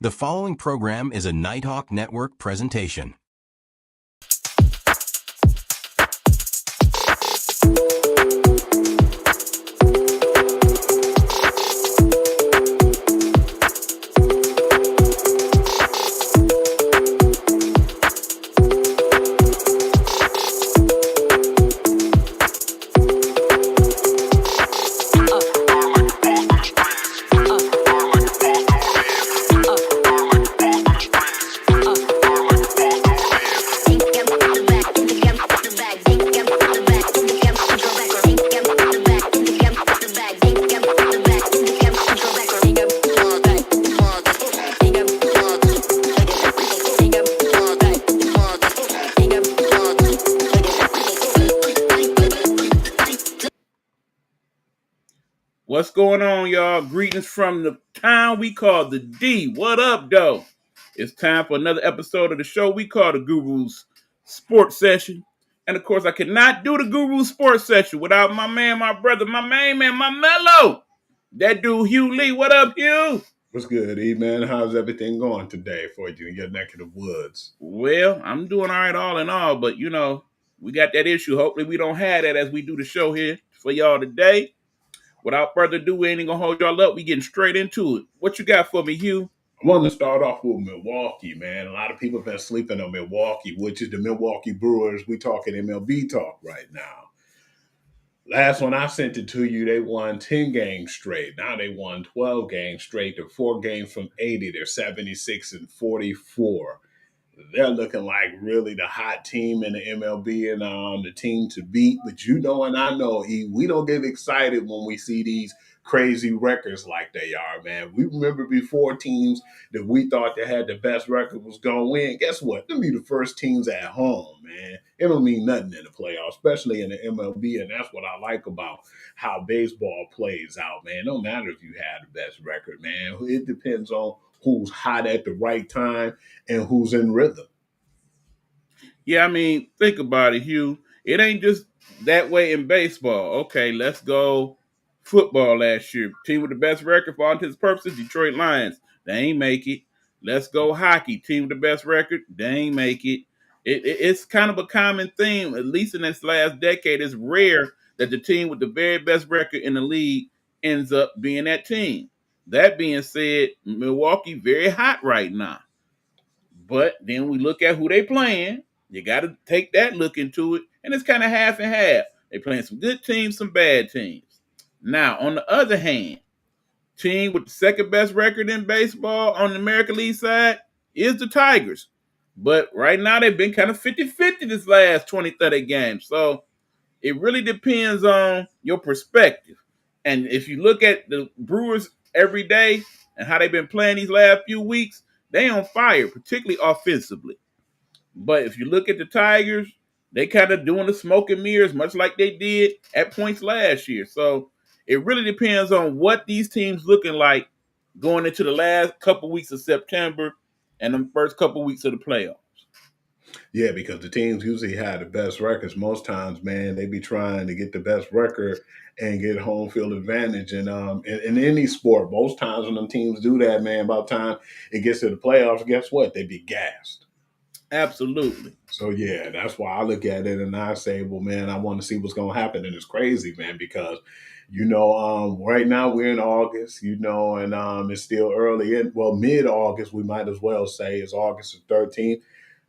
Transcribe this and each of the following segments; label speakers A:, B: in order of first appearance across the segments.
A: The following program is a Nighthawk Network presentation.
B: What's going on, y'all? Greetings from the town we call the D. What up, though? It's time for another episode of the show we call the Guru's Sports Session. And of course, I cannot do the Guru's Sports Session without my man, my brother, my main man, my mellow. That dude, Hugh Lee. What up, Hugh?
C: What's good, E-Man? How's everything going today for you in your neck of the woods?
B: Well, I'm doing all right all in all, but you know, we got that issue. Hopefully we don't have that as we do the show here for y'all today. Without further ado, we ain't gonna hold y'all up. We getting straight into it. What you got for me, Hugh?
C: I want to start off with Milwaukee, man. A lot of people have been sleeping on Milwaukee, which is the Milwaukee Brewers. We talking MLB talk right now. Last one I sent it to you, they won 10 games straight. Now they won 12 games straight. They're 4 games from 80. They're 76-44. They're looking like really the hot team in the MLB and the team to beat. But you know, and I know, we don't get excited when we see these crazy records like they are, man. We remember before teams that we thought that had the best record was going to win. Guess what? Them be the first teams at home, man. It don't mean nothing in the playoffs, especially in the MLB. And that's what I like about how baseball plays out, man. No matter if you have the best record, man. It depends on who's hot at the right time and who's in rhythm.
B: Yeah, I mean, think about it, Hugh. It ain't just that way in baseball. Okay, let's go football last year. Team with the best record for all intents and purposes, Detroit Lions. They ain't make it. Let's go hockey. Team with the best record, they ain't make it. It's kind of a common theme, at least in this last decade. It's rare that the team with the very best record in the league ends up being that team. That being said, Milwaukee very hot right now. But then we look at who they playing. You got to take that look into it, and it's kind of half and half. They playing some good teams, some bad teams. Now, on the other hand, team with the second best record in baseball on the American League side is the Tigers. But right now, they've been kind of 50-50 this last 20, 30 games. So it really depends on your perspective. And if you look at the Brewers every day and how they've been playing these last few weeks, they on fire, particularly offensively. But if you look at the Tigers, they kind of doing the smoke and mirrors, much like they did at points last year. So it really depends on what these teams looking like going into the last couple weeks of September and the first couple weeks of the playoffs.
C: Yeah, because the teams usually have the best records. Most times, man, they be trying to get the best record and get home field advantage. And in any sport, most times when them teams do that, man, by the time it gets to the playoffs, guess what? They be gassed.
B: Absolutely.
C: So, yeah, that's why I look at it and I say, well, man, I want to see what's going to happen. And it's crazy, man, because, you know, right now we're in August, you know, and it's still early. Mid-August, we might as well say it's August the 13th.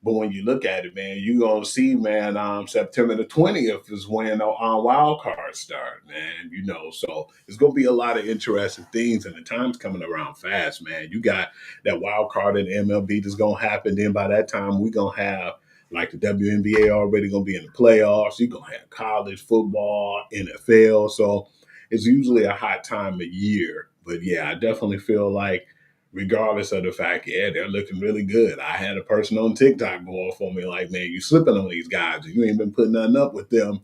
C: But when you look at it, man, you're going to see, man, September the 20th is when wild cards start, man, you know. So it's going to be a lot of interesting things, and the time's coming around fast, man. You got that wild card in MLB that's going to happen. Then by that time, we're going to have, like, the WNBA already going to be in the playoffs. You're going to have college football, NFL. So it's usually a hot time of year. But, yeah, I definitely feel like, regardless of the fact, yeah, they're looking really good. I had a person on TikTok go off on me like, man, you slipping on these guys. You ain't been putting nothing up with them.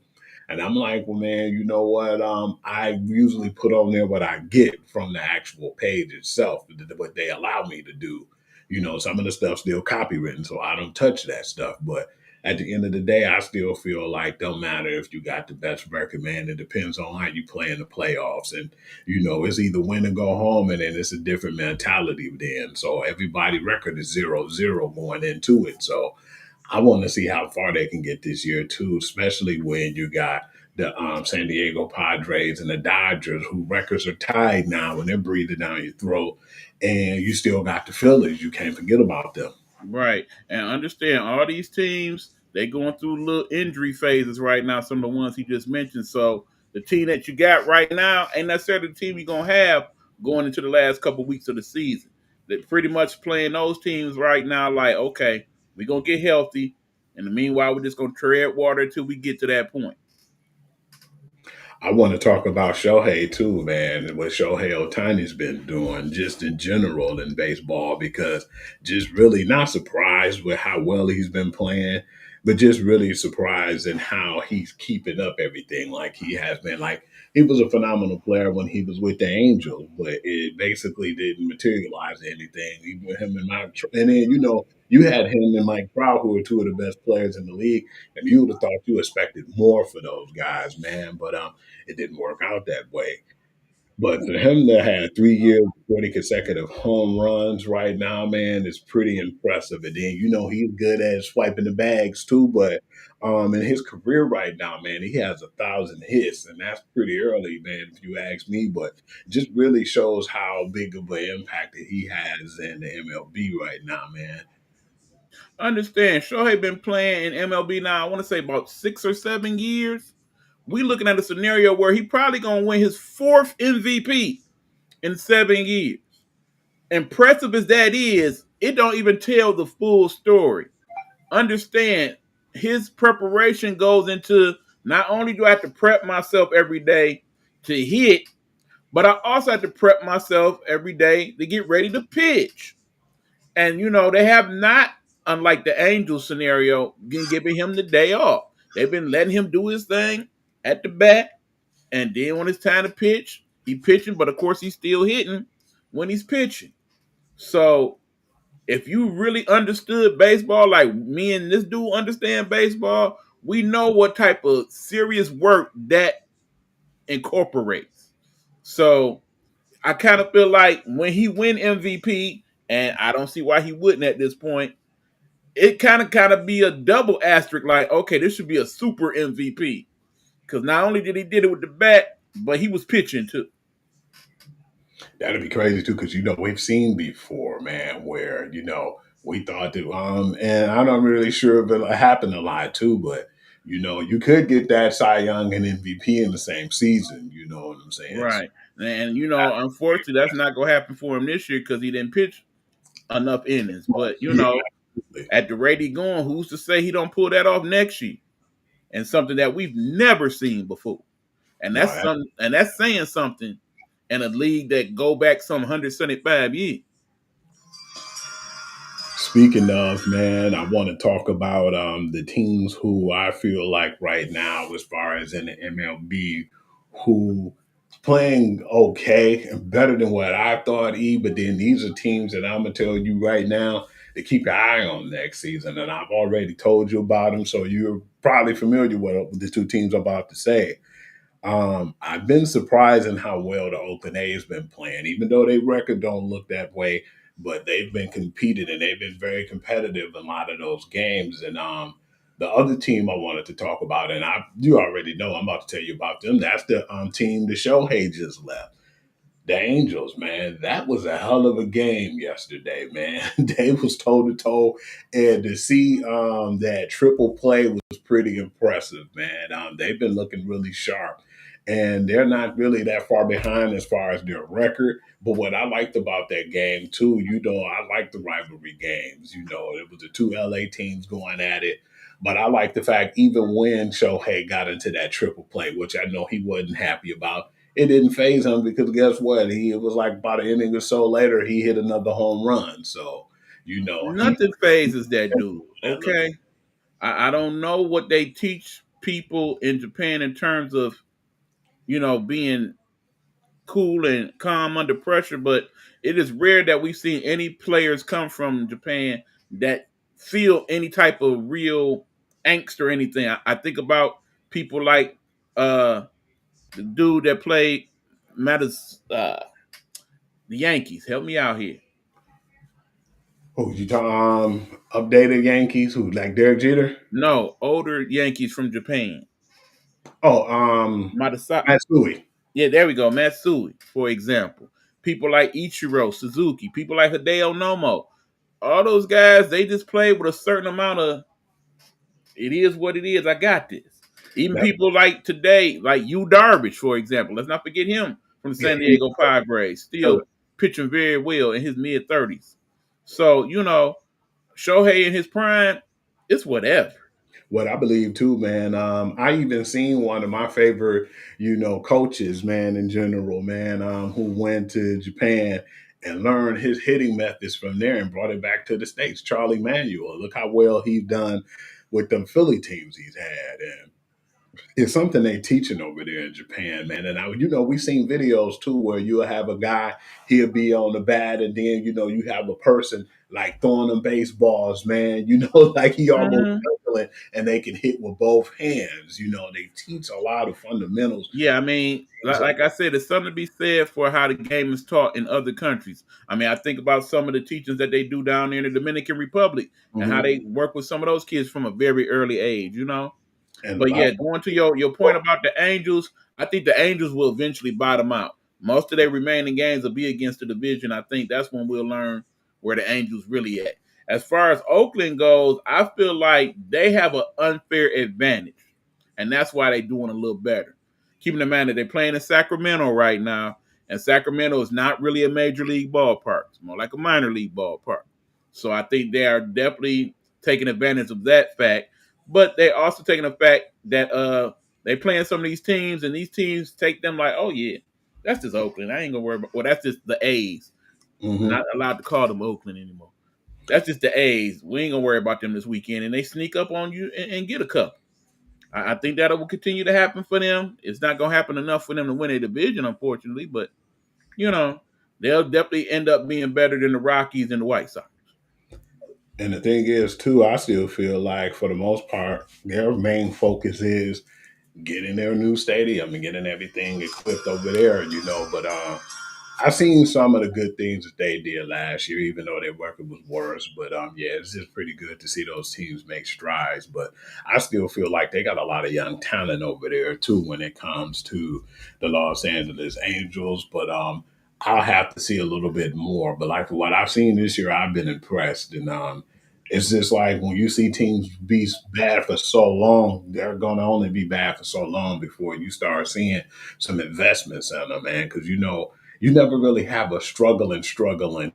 C: And I'm like, well, man, you know what? I usually put on there what I get from the actual page itself, what they allow me to do. You know, some of the stuff's still copywritten, so I don't touch that stuff. But at the end of the day, I still feel like don't matter if you got the best record, man. It depends on how you play in the playoffs. And, it's either win or go home, and then it's a different mentality then. So everybody record is 0-0 going into it. So I want to see how far they can get this year too, especially when you got the San Diego Padres and the Dodgers, who records are tied now, and they're breathing down your throat. And you still got the Phillies. You can't forget about them.
B: Right. And understand all these teams, they going through little injury phases right now, some of the ones he just mentioned. So the team that you got right now ain't necessarily the team you're gonna have going into the last couple weeks of the season. They're pretty much playing those teams right now like, okay, we're gonna get healthy. In the meanwhile, we're just gonna tread water until we get to that point.
C: I want to talk about Shohei too, man, and what Shohei Otani's been doing just in general in baseball, because just really not surprised with how well he's been playing, but just really surprised in how he's keeping up everything like he has been. Like, he was a phenomenal player when he was with the Angels, but it basically didn't materialize anything. Even him and Mike, and then you had him and Mike Trout, who were two of the best players in the league, and you would have thought you expected more for those guys, man. But it didn't work out that way. But for him to have 3 years, 40 consecutive home runs right now, man, is pretty impressive. And then, he's good at swiping the bags too. But in his career right now, man, he has 1,000 hits, and that's pretty early, man, if you ask me. But it just really shows how big of an impact that he has in the MLB right now, man.
B: Understand, Shohei been playing in MLB now, I want to say about 6 or 7 years. We looking at a scenario where he probably gonna win his fourth MVP in 7 years. Impressive as that is, it don't even tell the full story. Understand, his preparation goes into not only do I have to prep myself every day to hit, but I also have to prep myself every day to get ready to pitch. And they have not, unlike the Angels scenario, been giving him the day off. They've been letting him do his thing at the bat, and then when it's time to pitch, he pitching, but of course he's still hitting when he's pitching. So if you really understood baseball like me and this dude understand baseball, we know what type of serious work that incorporates. So I kind of feel like when he win MVP, and I don't see why he wouldn't at this point, it kind of be a double asterisk. Like, okay, this should be a super MVP because not only did it with the bat, but he was pitching too.
C: That'd be crazy too, because we've seen before, man, where we thought that, and I'm not really sure if it happened a lot too, but you could get that Cy Young and MVP in the same season. You know what I'm saying? So,
B: Right. And unfortunately, that's not gonna happen for him this year because he didn't pitch enough innings. But
C: yeah, absolutely.
B: at the rate he going, who's to say he don't pull that off next year? And something that we've never seen before. And
C: No,
B: that's saying something in a league that go back some 175 years.
C: speaking of, man, I want to talk about the teams who I feel like right now, as far as in the MLB, who playing okay and better than what I thought. But then these are teams that I'm gonna tell you right now to keep your eye on next season, and I've already told you about them, so you're probably familiar with the two teams I'm about to say. I've been surprised in how well the Oakland A's been playing, even though their record don't look that way. But they've been competing and they've been very competitive in a lot of those games. And the other team I wanted to talk about, and you already know, I'm about to tell you about them. That's the team the Shohei just left. The Angels, man, that was a hell of a game yesterday, man. They was toe to toe, and to see that triple play was pretty impressive, man. They've been looking really sharp, and they're not really that far behind as far as their record. But what I liked about that game too, I like the rivalry games. It was the two LA teams going at it. But I like the fact even when Shohei got into that triple play, which I know he wasn't happy about, it didn't phase him because guess what? It was like about an inning or so later, he hit another home run. So, he
B: Nothing phases that dude. Okay. I don't know what they teach people in Japan in terms of, being cool and calm under pressure, but it is rare that we've seen any players come from Japan that feel any type of real angst or anything. I think about people like the dude that played matters the Yankees. Help me out here.
C: Who you talk updated Yankees? Who like Derek Jeter?
B: No, older Yankees from Japan.
C: Oh,
B: Madasa.
C: Matsui.
B: Yeah, there we go. Matsui, for example. People like Ichiro Suzuki. People like Hideo Nomo. All those guys, they just play with a certain amount of it is what it is. I got this. Even
C: That,
B: people like today, like Yu Darvish, for example. Let's not forget him from the
C: yeah,
B: San
C: he
B: Diego Padres,
C: killed
B: still pitching very well in his mid 30s. So, Shohei in his prime, it's whatever.
C: what I believe too, man. I even seen one of my favorite, coaches, man, in general, man, who went to Japan and learned his hitting methods from there and brought it back to the States. Charlie Manuel. Look how well he's done with them Philly teams he's had. And it's something they teaching over there in Japan, man. And we've seen videos too where you'll have a guy, he'll be on the bat, and then you have a person like throwing them baseballs, man. Like he almost
B: Mhm.
C: juggling, and they can hit with both hands. They teach a lot of fundamentals.
B: Yeah, I mean, like I said, there's something to be said for how the game is taught in other countries. I mean, I think about some of the teachings that they do down there in the Dominican Republic and how
C: Mhm.
B: they work with some of those kids from a very early age.
C: And a
B: But
C: lot.
B: yeah, going to your point about the Angels, I think the Angels will eventually bottom out. Most of their remaining games will be against the division. I think that's when we'll learn where the Angels really at. As far as Oakland goes, I feel like they have an unfair advantage, and that's why they're doing a little better. Keeping in mind that they're playing in Sacramento right now, and Sacramento is not really a major league ballpark. It's more like a minor league ballpark. So I think they are definitely taking advantage of that fact, but they also taking the fact that they playing some of these teams, and these teams take them like, oh yeah, that's just Oakland. I ain't gonna worry about. Well, that's just the A's.
C: Mhm.
B: Not allowed to call them Oakland anymore. That's just the A's. We ain't gonna worry about them this weekend, and they sneak up on you and get a couple. I think that will continue to happen for them. It's not gonna happen enough for them to win a division, unfortunately, but you know they'll definitely end up being better than the Rockies and the White Sox.
C: And the thing is, too, I still feel like for the most part, their main focus is getting their new stadium and getting everything equipped over there, But I seen some of the good things that they did last year, even though their record was worse. But yeah, it's just pretty good to see those teams make strides. But I still feel like they got a lot of young talent over there too when it comes to the Los Angeles Angels. But I'll have to see a little bit more. But like what I've seen this year, I've been impressed. And it's just like when you see teams be bad for so long, they're going to only be bad for so long before you start seeing some investments in them, man. Because you never really have a struggling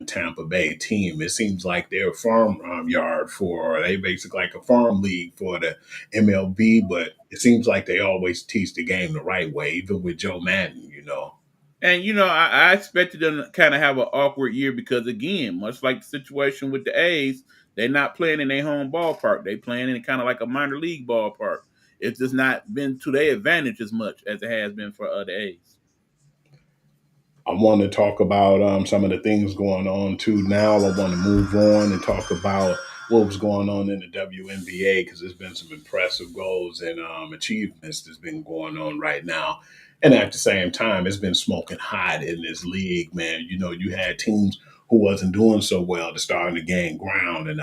C: Tampa Bay team. It seems like they're a farm yard for, or they basically like a farm league for the MLB, but it seems like they always teach the game the right way, even with Joe Madden.
B: And I expected them to kind of have an awkward year because, again, much like the situation with the A's, they're not playing in their home ballpark. They playing in kind of like a minor league ballpark. It's just not been to their advantage as much as it has been for the A's.
C: I want to talk about some of the things going on too. Now I want to move on and talk about what was going on in the WNBA because there's been some impressive goals and achievements that's been going on right now. And at the same time, it's been smoking hot in this league, man. You had teams who wasn't doing so well to starting to gain ground, and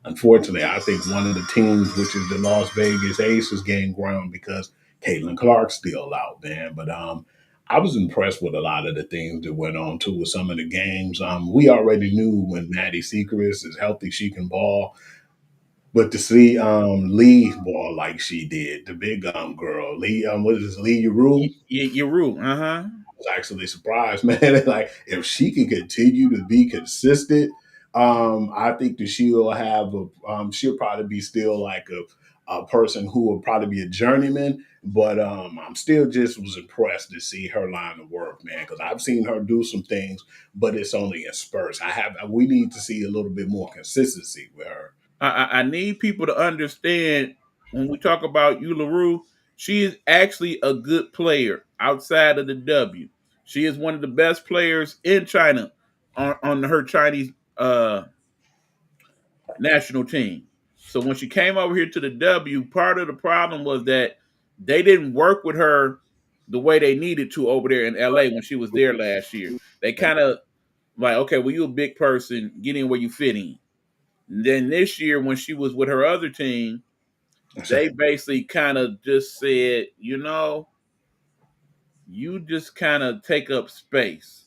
C: unfortunately, I think one of the teams, which is the Las Vegas Aces, gained ground because Caitlin Clark's still out, man. But I was impressed with a lot of the things that went on too with some of the games. We already knew when Maddie Sechrist is healthy, she can ball. But to see Lee ball like she did, the big girl, Lee, what is this, Lee Rule?
B: You're rude. Uh-huh.
C: Was actually surprised, man. Like if she can continue to be consistent, I think that she'll probably be still like a person who will probably be a journeyman. But I'm still just was impressed to see her line of work, man, because I've seen her do some things, but it's only in spurts. We need to see a little bit more consistency with her.
B: I need people to understand when we talk about Eula Rue, she is actually a good player outside of the W. She is one of the best players in China on her Chinese national team. So when she came over here to the W, part of the problem was that they didn't work with her the way they needed to over there in LA when she was there last year. They kind of like, okay, well, you a big person, get in where you fit in. And then this year, when she was with her other team, they basically kind of just said, you just kind of take up space.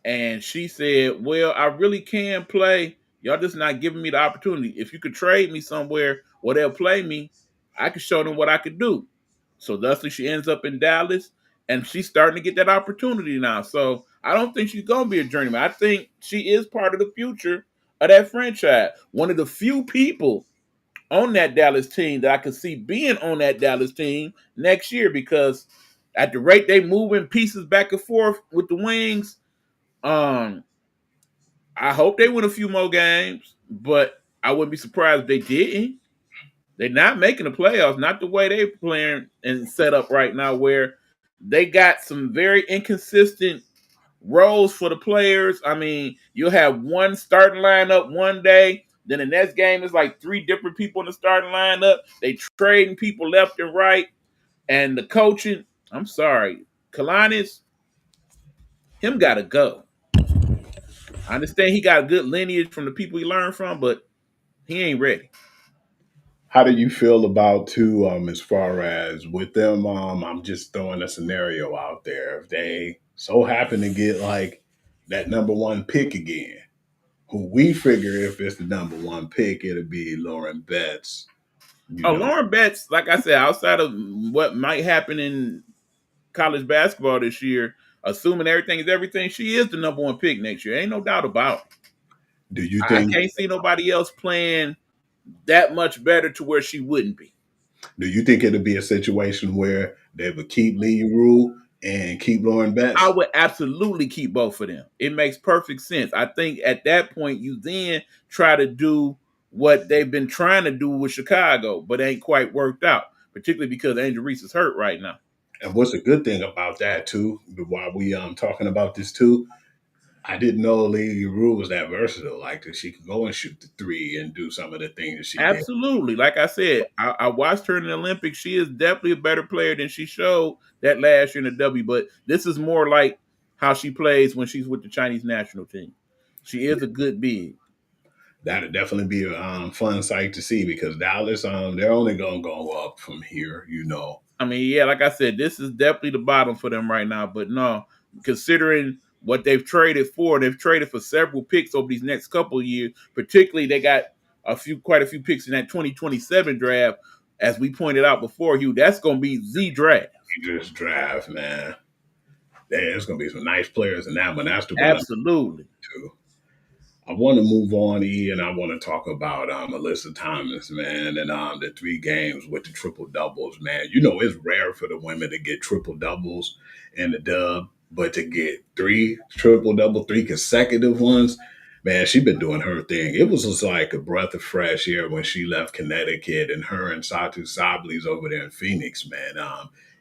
B: And she said, well, I really can play. Y'all just not giving me the opportunity. If you could trade me somewhere where they'll play me, I could show them what I could do. So thusly, she ends up in Dallas, and she's starting to get that opportunity now. So I don't think she's going to be a journeyman. I think she is part of the future of that franchise. One of the few people on that Dallas team that I could see being on that Dallas team next year, because at the rate they moving pieces back and forth with the Wings, I hope they win a few more games, but I wouldn't be surprised if they didn't. They're not making the playoffs, not the way they're playing and set up right now, where they got some very inconsistent roles for the players. I mean, you'll have one starting lineup one day, then the next game is like 3 different people in the starting lineup. They trading people left and right, and the coaching. I'm sorry, Kalani's, him got to go. I understand he got a good lineage from the people he learned from, but he ain't ready.
C: How do you feel about too, as far as with them? I'm just throwing a scenario out there. If they so happen to get like that number one pick again, who we figure if it's the number one pick, it'll be Lauren Betts.
B: Lauren Betts, like I said, outside of what might happen in college basketball this year, assuming everything is everything, she is the number one pick next year. Ain't no doubt about it.
C: Do you think?
B: I can't see nobody else playing that much better to where she wouldn't be.
C: Do you think it'll be a situation where they would keep Lee Rule and keep Lauren Betts?
B: I would absolutely keep both of them. It makes perfect sense. I think at that point, you then try to do what they've been trying to do with Chicago, but ain't quite worked out, particularly because Angel Reese is hurt right now.
C: And what's a good thing about that too, while we talking about this too, I didn't know Lily Rue was that versatile. Like that she could go and shoot the 3 and do some of the things that she
B: absolutely did. Like I said, I watched her in the Olympics. She is definitely a better player than she showed that last year in the W. But this is more like how she plays when she's with the Chinese national team. She is a good big.
C: That'd definitely be a fun sight to see, because Dallas, they're only gonna go up from here,
B: I mean, yeah, like I said, this is definitely the bottom for them right now. But no, considering what they've traded for several picks over these next couple of years. Particularly, they got quite a few picks in that 2027 draft. As we pointed out before, Hugh, that's going to be the draft.
C: This draft, man. There's going to be some nice players in that one. That's the one.
B: Absolutely.
C: Too. I want to move on, and I want to talk about Alyssa Thomas, man, and the 3 games with the triple doubles, man. It's rare for the women to get triple doubles in the dub, but to get 3 triple double, 3 consecutive ones, man, she's been doing her thing. It was just like a breath of fresh air when she left Connecticut, and her and Satu Sabli's over there in Phoenix, man.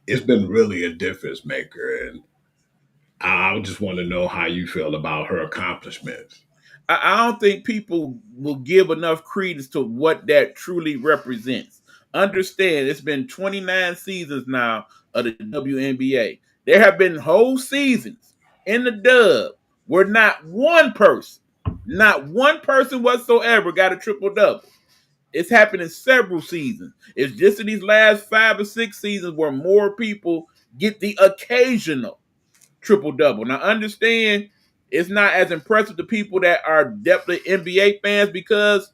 C: It's been really a difference maker, and I just want to know how you feel about her accomplishments.
B: I don't think people will give enough credence to what that truly represents. Understand, it's been 29 seasons now of the WNBA. There have been whole seasons in the dub where not one person whatsoever got a triple-double. It's happened in several seasons. It's just in these last 5 or 6 seasons where more people get the occasional triple-double. Now, understand, it's not as impressive to people that are definitely NBA fans, because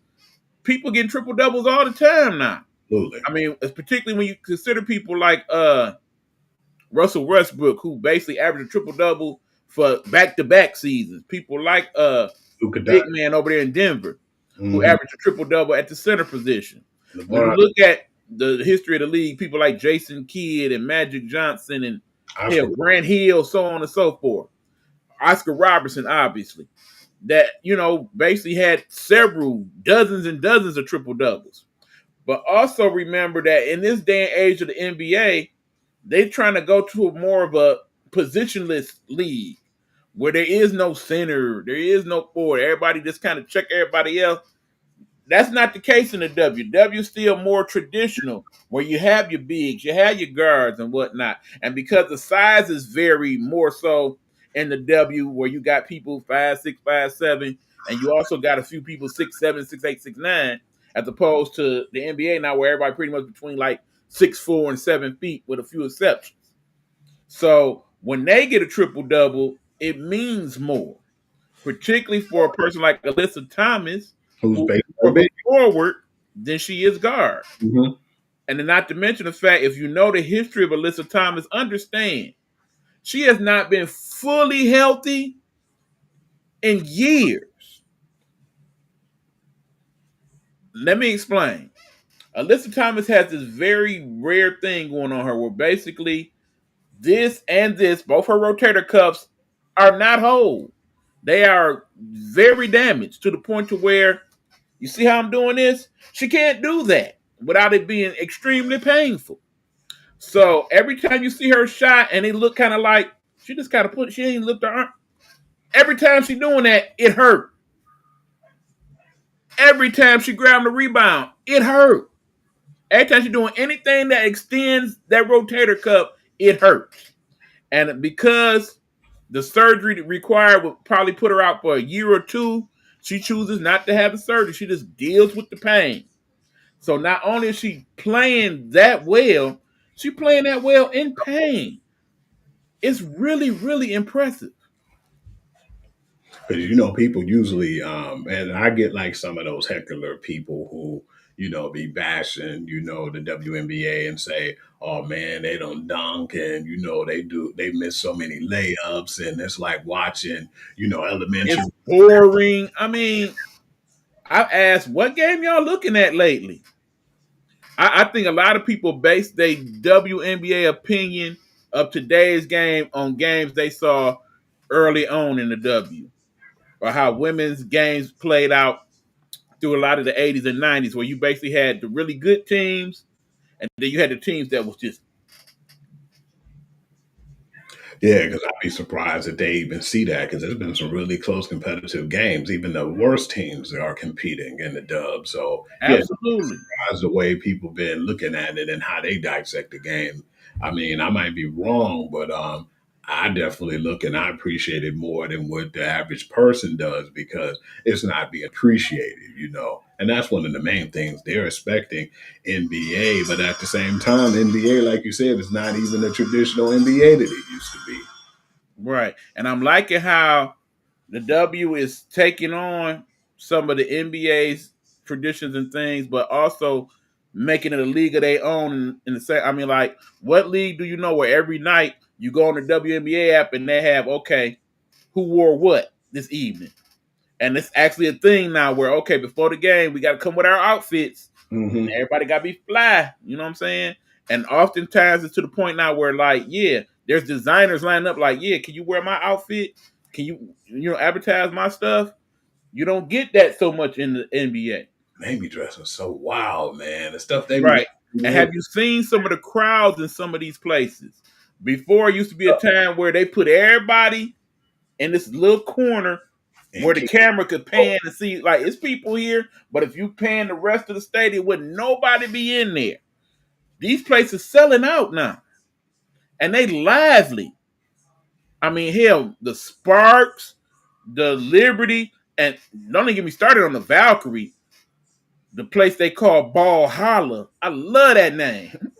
B: people getting triple doubles all the time now.
C: Absolutely.
B: I mean, it's particularly when you consider people like Russell Westbrook, who basically averaged a triple double for back-to-back seasons. People like big man over there in Denver, who averaged a triple double at the center position. When you look at the history of the league, people like Jason Kidd and Magic Johnson and Grant Hill, so on and so forth. Oscar Robertson, obviously, that, basically had several dozens and dozens of triple doubles. But also remember that in this day and age of the NBA, they're trying to go to more of a positionless league where there is no center, there is no forward. Everybody just kind of check everybody else. That's not the case in the W. W is still more traditional, where you have your bigs, you have your guards and whatnot. And because the sizes vary more so in the W, where you got people 5'6", 5'7", and you also got a few people 6'7", 6'8", 6'9", as opposed to the NBA now, where everybody pretty much between like 6'4" and 7 feet, with a few exceptions. So when they get a triple double, it means more, particularly for a person like Alyssa Thomas,
C: Who's
B: who's more
C: basically
B: of a
C: big.
B: forward than she is guard.
C: Mm-hmm.
B: And then not to mention the fact, if you know the history of Alyssa Thomas, understand she has not been fully healthy in years. Let me explain. Alyssa Thomas has this very rare thing going on her where basically this and this, both her rotator cuffs, are not whole. They are very damaged to the point to where, you see how I'm doing this? She can't do that without it being extremely painful. So every time you see her shot and it look kind of like she just kind of put, she ain't lift her arm. Every time she doing that, it hurt. Every time she grabbed the rebound, it hurt. Every time she's doing anything that extends that rotator cuff, it hurts. And because the surgery required would probably put her out for a year or two, she chooses not to have the surgery. She just deals with the pain. So not only is she playing that well, she playing that well in pain. It's really, really impressive.
C: Because people usually, and I get like some of those heckler people who be bashing the WNBA and say, "Oh man, they don't dunk," and they miss so many layups, and it's like watching elementary.
B: It's boring. I mean, I've asked, what game y'all looking at lately? I think a lot of people base their WNBA opinion of today's game on games they saw early on in the W, or how women's games played out through a lot of the 80s and 90s, where you basically had the really good teams, and then you had the teams that was just.
C: Yeah, because I'd be surprised if they even see that because there's been some really close competitive games. Even the worst teams are competing in the dub. So yeah,
B: Absolutely.
C: that's the way people been looking at it and how they dissect the game. I mean, I might be wrong, but I definitely look and I appreciate it more than what the average person does because it's not being appreciated. And that's one of the main things they're expecting NBA, but at the same time, NBA, like you said, is not even the traditional NBA that it used to be.
B: Right. And I'm liking how the W is taking on some of the NBA's traditions and things, but also making it a league of their own. In the same, I mean, like, what league do you know where every night you go on the WNBA app and they have, okay, who wore what this evening? And it's actually a thing now where, okay, before the game, we got to come with our outfits.
C: Mm-hmm.
B: Everybody got to be fly. You know what I'm saying? And oftentimes it's to the point now where, like, yeah, there's designers lining up like, yeah, can you wear my outfit? Can you advertise my stuff? You don't get that so much in the NBA.
C: They be dressing so wild, man. The stuff they be
B: Right. And have you seen some of the crowds in some of these places? Before, it used to be a time where they put everybody in this little corner where the camera could pan and see, like, it's people here, but if you pan the rest of the stadium, would nobody be in there. These places selling out now. And they lively. I mean, hell, the Sparks, the Liberty, and don't even get me started on the Valkyrie, the place they call Ball Holla. I love that name.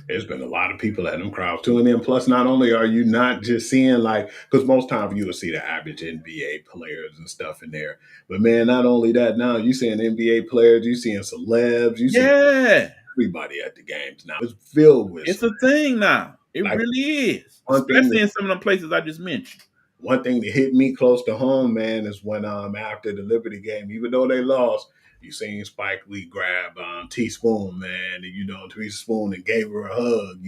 C: There's been a lot of people at them crowds too. And then plus, not only are you not just seeing like, because most times you will see the average NBA players and stuff in there. But man, not only that, now you seeing NBA players, you seeing celebs, you seeing everybody at the games now. It's filled with.
B: It's a thing now. It like, really is, especially in some of them places I just mentioned.
C: One thing that hit me close to home, man, is when after the Liberty game, even though they lost, you seen Spike Lee grab Teaspoon, man, and Teaspoon and gave her a hug,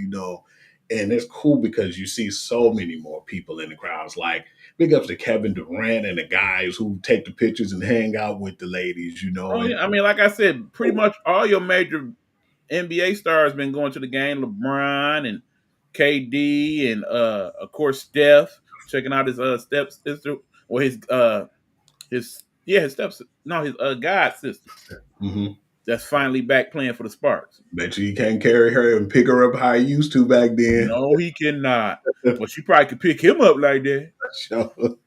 C: and it's cool because you see so many more people in the crowds. Like big ups to Kevin Durant and the guys who take the pictures and hang out with the ladies,
B: Oh, yeah. I mean, like I said, pretty much all your major NBA stars been going to the game. LeBron and KD and of course Steph, checking out his step sister or his Yeah, his no, his god sister
C: Mm-hmm.
B: that's finally back playing for the Sparks.
C: Bet you can't carry her and pick her up how he used to back then.
B: No, he cannot. But she probably could pick him up like that.
C: So,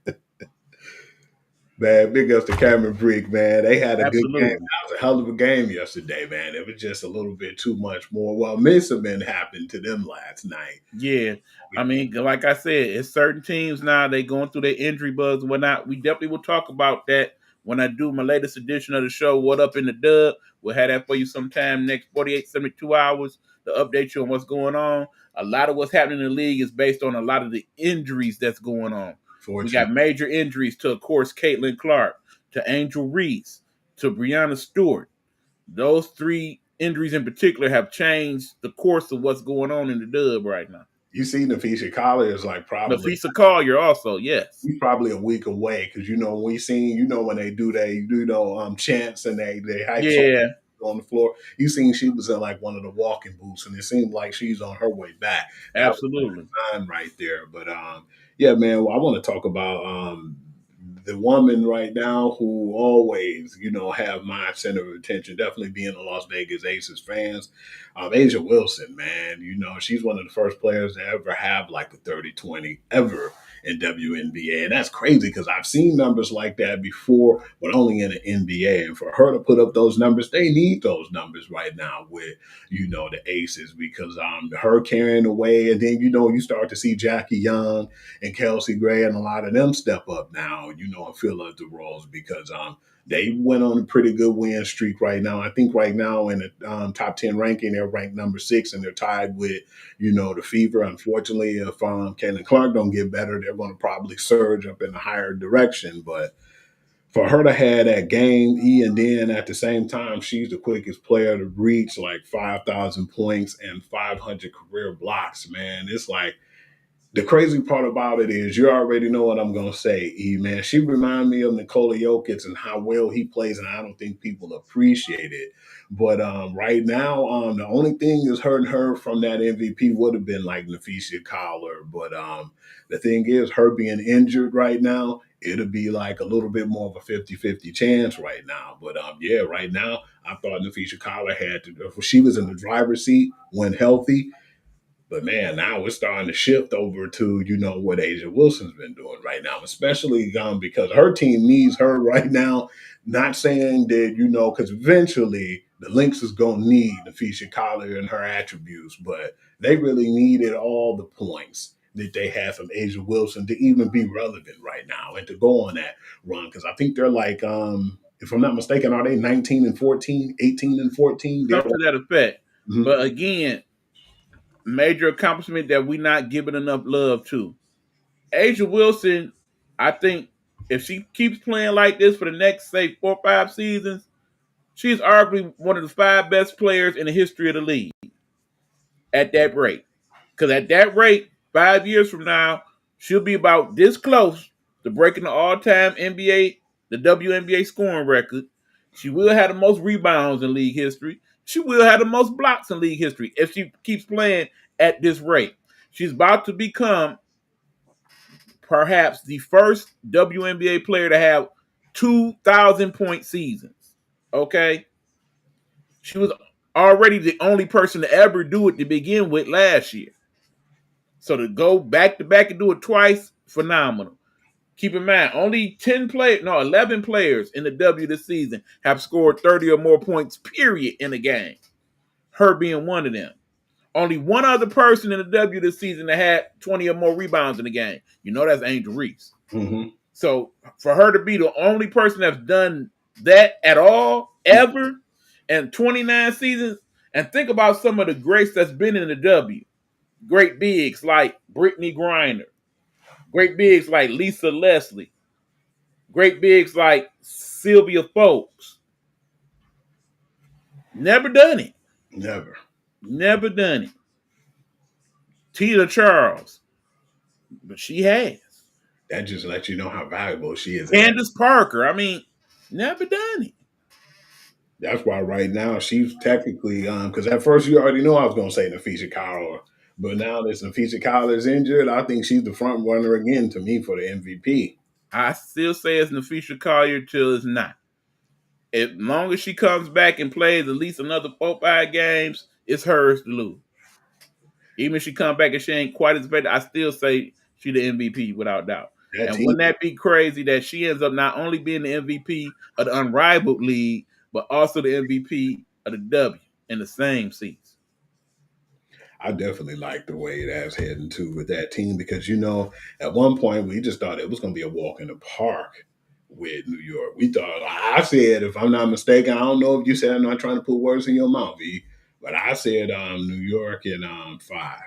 C: man, big ups to Cameron Brick, man. They had a good game.
B: Absolutely.
C: That was a hell of a game yesterday, man. It was just a little bit too much more. Well, Missament happened to them last night.
B: Yeah. I mean, like I said, it's certain teams now, they going through their injury bugs and whatnot. We definitely will talk about that when I do my latest edition of the show, What Up in the Dub. We'll have that for you sometime next 48, 72 hours to update you on what's going on. A lot of what's happening in the league is based on a lot of the injuries that's going on. We got major injuries to, of course, Caitlin Clark, to Angel Reese, to Brianna Stewart. Those three injuries in particular have changed the course of what's going on in the dub right now.
C: You see, Napheesa Collier is like probably
B: Napheesa Collier also, yes.
C: He's probably a week away because when they do chants and they hype on the floor. You seen she was in like one of the walking booths, and it seemed like she's on her way back.
B: Absolutely,
C: time right there. But yeah, man, I want to talk about the woman right now who always, have my center of attention, definitely being a Las Vegas Aces fans. A'ja Wilson, man, she's one of the first players to ever have like a 30-20 ever in WNBA. And that's crazy because I've seen numbers like that before, but only in the NBA. And for her to put up those numbers, they need those numbers right now with, the Aces because her carrying away. And then, you start to see Jackie Young and Kelsey Gray and a lot of them step up now, and fill up the roles because they went on a pretty good win streak right now. I think right now in the top 10 ranking, they're ranked number 6 and they're tied with, the Fever. Unfortunately, if Caitlin Clark don't get better, they're going to probably surge up in a higher direction. But for her to have that game, and then at the same time, she's the quickest player to reach like 5,000 points and 500 career blocks, man. It's like, the crazy part about it is you already know what I'm going to say, E, man. She reminds me of Nikola Jokic and how well he plays, and I don't think people appreciate it. But right now, the only thing is hurting her from that MVP would have been like Napheesa Collier. But the thing is, her being injured right now, it'll be like a little bit more of a 50-50 chance right now. But yeah, right now, I thought Napheesa Collier had to, she was in the driver's seat when healthy. But man, now we're starting to shift over to, what A'ja Wilson's been doing right now, especially because her team needs her right now. Not saying that, because eventually the Lynx is going to need Napheesa Collier and her attributes, but they really needed all the points that they had from A'ja Wilson to even be relevant right now and to go on that run. Because I think they're like, if I'm not mistaken, are they 19-14, 18-14?
B: Something to that effect.
C: Mm-hmm.
B: But again, major accomplishment that we not giving enough love to. A'ja Wilson, I think if she keeps playing like this for the next, say, 4 or 5 seasons, she's arguably one of the 5 best players in the history of the league at that rate. Because at that rate, 5 years from now, she'll be about this close to breaking the all-time NBA, the WNBA scoring record. She will have the most rebounds in league history. She will have the most blocks in league history if she keeps playing at this rate. She's about to become perhaps the first WNBA player to have 2,000-point seasons. Okay? She was already the only person to ever do it to begin with last year. So to go back to back and do it twice, phenomenal. Keep in mind, only 11 players in the W this season have scored 30 or more points, period, in a game. Her being one of them. Only one other person in the W this season that had 20 or more rebounds in the game. That's Angel Reese.
C: Mm-hmm.
B: So for her to be the only person that's done that at all, ever, in 29 seasons, and think about some of the greats that's been in the W. Great bigs like Brittany Griner. Great bigs like Lisa Leslie. Great bigs like Sylvia Folks. Never done it. Never done it. Tina Charles. But she has.
C: That just lets you know how valuable she is.
B: Candace Parker. I mean, never done it.
C: That's why right now she's technically, because at first you already know I was going to say Napheesa Collier, but now that Napheesa Collier is injured, I think she's the front runner again to me for the MVP.
B: I still say it's Nafisha Collier till it's not. As long as she comes back and plays at least another 4-5 games, it's hers to lose. Even if she come back and she ain't quite as bad, I still say she the MVP without doubt.
C: That
B: And
C: team,
B: wouldn't that be crazy that she ends up not only being the MVP of the unrivaled league, but also the MVP of the W in the same season?
C: I definitely like the way that's heading to with that team because at one point we just thought it was going to be a walk in the park with New York. We thought I said, if I'm not mistaken, I don't know if you said, I'm not trying to put words in your mouth, V, but I said New York in 5.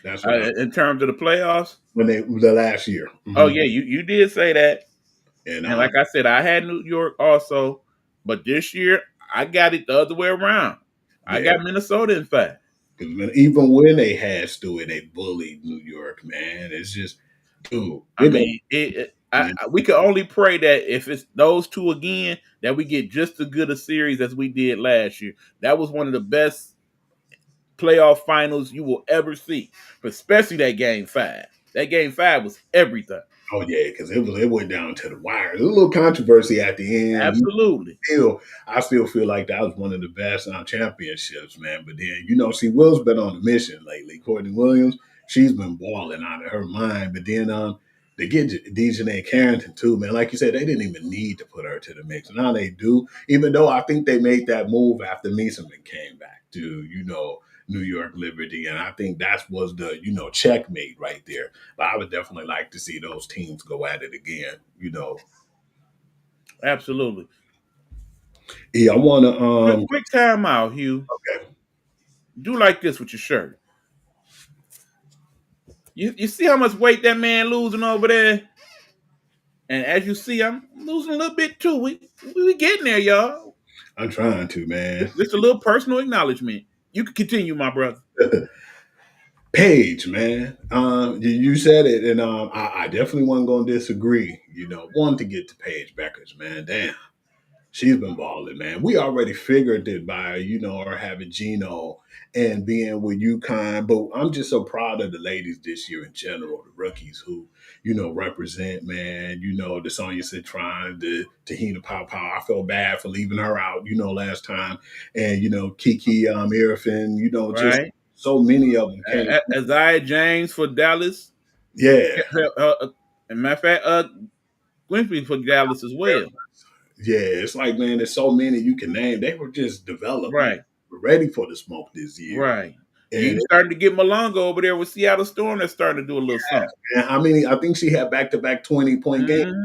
C: That's what
B: In terms of the playoffs,
C: when the last year.
B: oh yeah, you did say that,
C: And
B: and like I said, I had New York also, but this year I got it the other way around. I
C: yeah,
B: got Minnesota in 5.
C: because even when they had Stewie, they bullied New York, man. It's just, dude,
B: I mean, we can only pray that if it's those two again, that we get just as good a series as we did last year. That was one of the best playoff finals you will ever see, especially that Game 5. That Game 5 was everything.
C: Oh yeah, because it went down to the wire. There's a little controversy at the end.
B: Absolutely.
C: I still feel like that was one of the best championships, man. But then, see, Will's been on a mission lately. Courtney Williams, she's been balling out of her mind. But then they get Dejanay Carrington too, man. Like you said, they didn't even need to put her to the mix. Now they do, even though I think they made that move after Meeseman came back to, New York Liberty. And I think that was the, checkmate right there. But I would definitely like to see those teams go at it again,
B: Absolutely.
C: Yeah, I want to
B: quick time out, Hugh.
C: Okay.
B: Do like this with your shirt. You see how much weight that man losing over there? And as you see, I'm losing a little bit too. We getting there, y'all.
C: I'm trying to, man.
B: Just a little personal acknowledgement. You can continue, my brother.
C: Paige, man. You said it, and I definitely wasn't going to disagree. Wanted to get to Paige Beckers, man. Damn, she's been balling, man. We already figured it by her having Gino and being with UConn, but I'm just so proud of the ladies this year in general, the rookies who represent, man. The Sonia Citron, the Tahina Pow. I felt bad for leaving her out, last time, and Kiki Irfin, just
B: Right.
C: so many of them came.
B: Isaiah James for Dallas.
C: Yeah.
B: And matter of fact, Winfrey for Dallas as well.
C: Yeah, it's like, man, there's so many you can name. They were just developed,
B: right?
C: Ready for the smoke this year,
B: right?
C: And
B: you starting to get Malonga over there with Seattle Storm. That's starting to do a little something.
C: And I think she had back-to-back 20-point games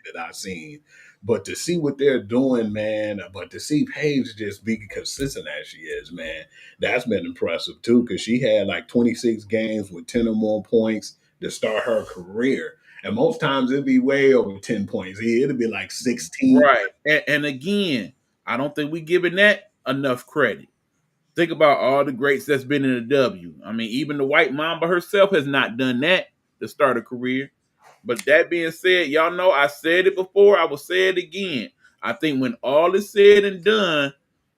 C: that I've seen. But to see what they're doing, man, but to see Paige just be consistent as she is, man, that's been impressive too, because she had like 26 games with 10 or more points to start her career. And most times it'd be way over 10 points. It'd be like 16.
B: Right. And again, I don't think we giving that enough credit. Think about all the greats that's been in the W. I mean, even the White Mamba herself has not done that to start a career. But that being said, y'all know I said it before. I will say it again. I think when all is said and done,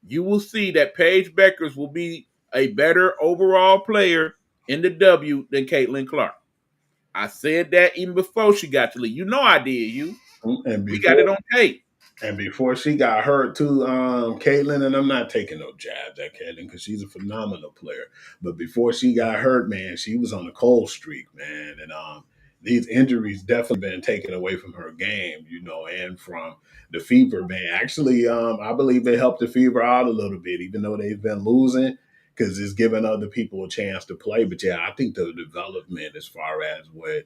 B: you will see that Paige Beckers will be a better overall player in the W than Caitlin Clark. I said that even before she got to leave. You know I did, you.
C: And
B: we got it on tape.
C: And before she got hurt too, Caitlin, and I'm not taking no jabs at Caitlin because she's a phenomenal player. But before she got hurt, man, she was on a cold streak, man. And these injuries definitely been taken away from her game, and from the fever, man. Actually, I believe it helped the fever out a little bit, even though they've been losing, because it's giving other people a chance to play. But yeah, I think the development as far as what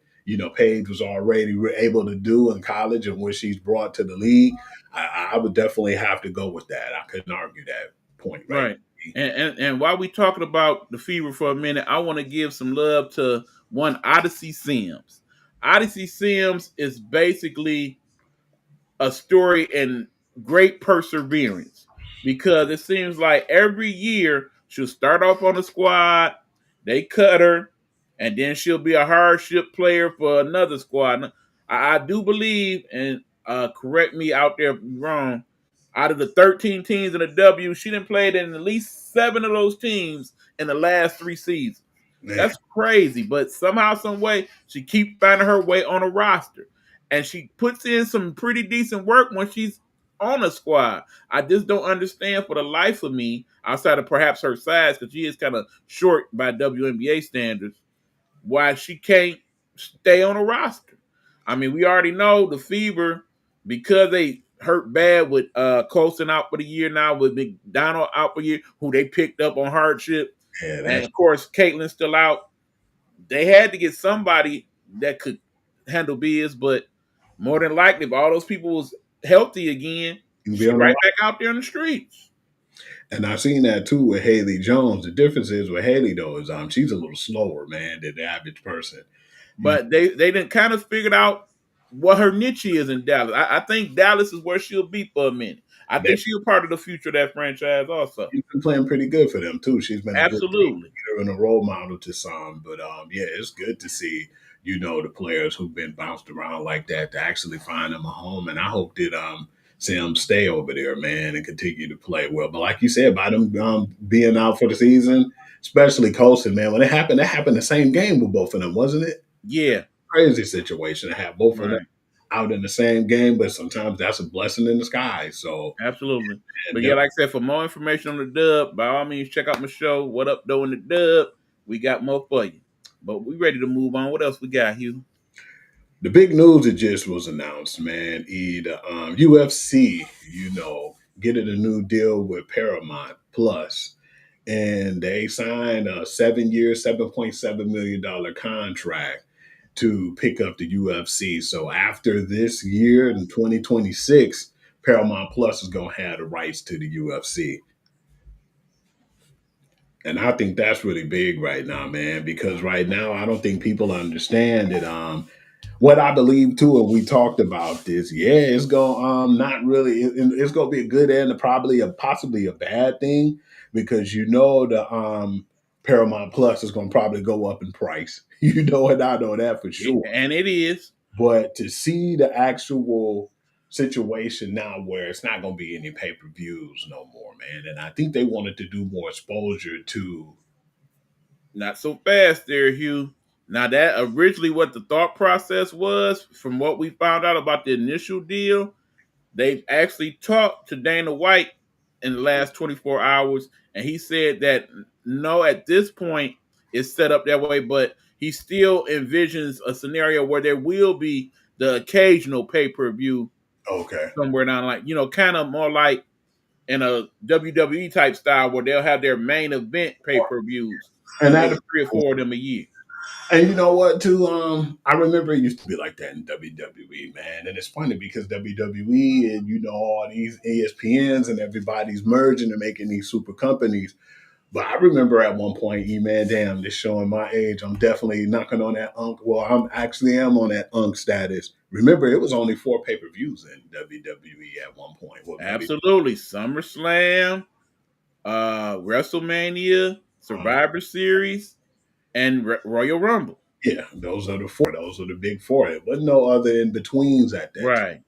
C: Paige was already able to do in college and what she's brought to the league, I would definitely have to go with that. I couldn't argue that point.
B: Right. And while we talking about the fever for a minute, I want to give some love to one Odyssey Sims. Odyssey Sims is basically a story in great perseverance, because it seems like every year she'll start off on the squad, they cut her, and then she'll be a hardship player for another squad. I do believe, and correct me out there if I'm wrong, out of the 13 teams in the W, she didn't play in at least 7 of those teams in the last 3 seasons. Man. That's crazy, but somehow, some way, she keeps finding her way on a roster. and she puts in some pretty decent work when she's on a squad. I just don't understand for the life of me, outside of perhaps her size, because she is kind of short by WNBA standards, why she can't stay on a roster. I mean, we already know the Fever, because they hurt bad with Colson out for the year now, with McDonald out for the year, who they picked up on hardship.
C: Yeah,
B: And of course, Caitlin's still out. They had to get somebody that could handle biz, but more than likely, if all those people was healthy again, she right back out there in the streets.
C: And I've seen that too with Haley Jones. The difference is with Haley though is she's a little slower, man, than the average person.
B: But they didn't kind of figured out what her niche is in Dallas. I think Dallas is where she'll be for a minute. I think she's a part of the future of that franchise also.
C: She's been playing pretty good for them too. She's been
B: absolutely
C: a good leader and a role model to some. But yeah, it's good to see, the players who've been bounced around like that to actually find them a home. And I hope that see them stay over there, man, and continue to play well. But like you said, by them being out for the season, especially Colson, man, when it happened the same game with both of them, wasn't it?
B: Yeah.
C: Crazy situation to have both of them out in the same game, but sometimes that's a blessing in disguise. So
B: absolutely. But yeah, like I said, for more information on the Dub, by all means, check out my show, What Up Though in the Dub. We got more for you. But we ready to move on. What else we got, Hugh?
C: The big news that just was announced, man, the UFC, getting a new deal with Paramount Plus, and they signed a 7-year, $7.7 million contract to pick up the UFC. So after this year in 2026, Paramount Plus is going to have the rights to the UFC. And I think that's really big right now, man, because right now I don't think people understand that what I believe too, and we talked about this, it's going not really it's going to be a good and possibly a bad thing, because the Paramount Plus is going to probably go up in price. And I know that for sure.
B: And it is.
C: But to see the actual situation now where it's not going to be any pay-per-views no more, man. And I think they wanted to do more exposure to.
B: Not so fast there, Hugh. Now that originally what the thought process was, from what we found out about the initial deal, they've actually talked to Dana White in the last 24 hours, and he said that no, at this point it's set up that way, but he still envisions a scenario where there will be the occasional pay-per-view somewhere down, like, kind of more like in a WWE type style where they'll have their main event pay-per-views, and that 3 or 4 of them a year.
C: And you know what, too? I remember it used to be like that in WWE, man. And it's funny because WWE and, all these ESPNs and everybody's merging and making these super companies. But I remember at one point, man, damn, this showing my age. I'm definitely knocking on that unk. Well, I'm on that unk status. Remember, it was only 4 pay-per-views in WWE at one point.
B: Absolutely. SummerSlam, WrestleMania, Survivor Series, and Royal Rumble.
C: Yeah, those are the 4. Those are the big 4. There wasn't no other in-betweens at that time.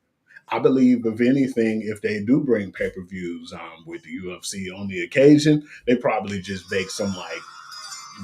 C: I believe, if anything, if they do bring pay-per-views with the UFC on the occasion, they probably just make some, like,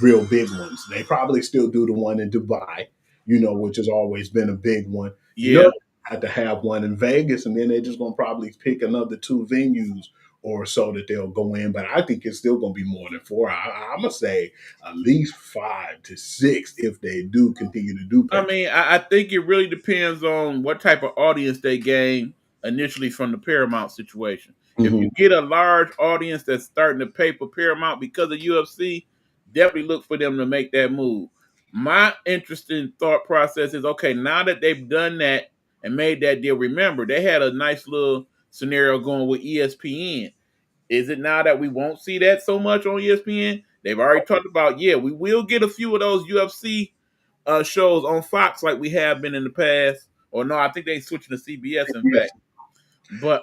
C: real big ones. They probably still do the one in Dubai, which has always been a big one.
B: Yeah.
C: Had to have one in Vegas, and then they're just going to probably pick another 2 venues or so that they'll go in. But I think it's still going to be more than 4. I'm going to say at least 5 to 6 if they do continue to do.
B: I mean, I think it really depends on what type of audience they gain initially from the Paramount situation. Mm-hmm. If you get a large audience that's starting to pay for Paramount because of UFC, definitely look for them to make that move. My interesting thought process is, okay, now that they've done that and made that deal, remember, they had a nice little scenario going with ESPN. Is it now that we won't see that so much on ESPN? They've already talked about, we will get a few of those UFC shows on Fox like we have been in the past. Or no, I think they switching to CBS, in fact. But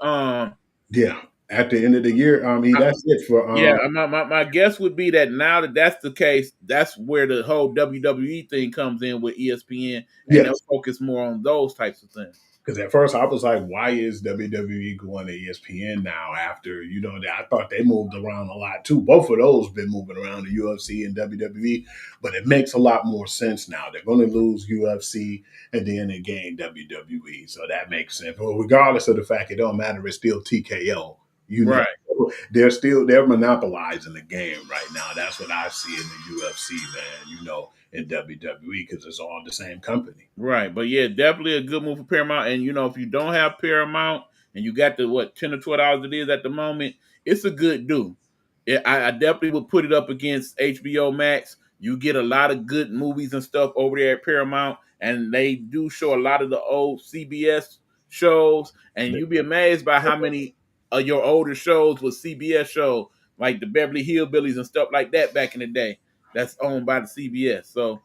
C: yeah, at the end of the year, that's it for.
B: My guess would be that now that that's the case, that's where the whole WWE thing comes in with ESPN, and they'll focus more on those types of things.
C: Because at first I was like, why is WWE going to ESPN now after, I thought they moved around a lot too. Both of those been moving around, the UFC and WWE, but it makes a lot more sense now. They're going to lose UFC and then they gain WWE. So that makes sense. Well, regardless of the fact it don't matter, it's still TKO.
B: Right.
C: They're monopolizing the game right now. That's what I see in the UFC, man, in WWE, because it's all the same company.
B: Right. But yeah, definitely a good move for Paramount. And if you don't have Paramount and you got the $10 or $12 it is at the moment, it's a good do. I definitely would put it up against HBO Max. You get a lot of good movies and stuff over there at Paramount, and they do show a lot of the old CBS shows, and you'd be amazed by how many of your older shows was CBS shows, like the Beverly Hillbillies and stuff like that back in the day. That's owned by the CBS. So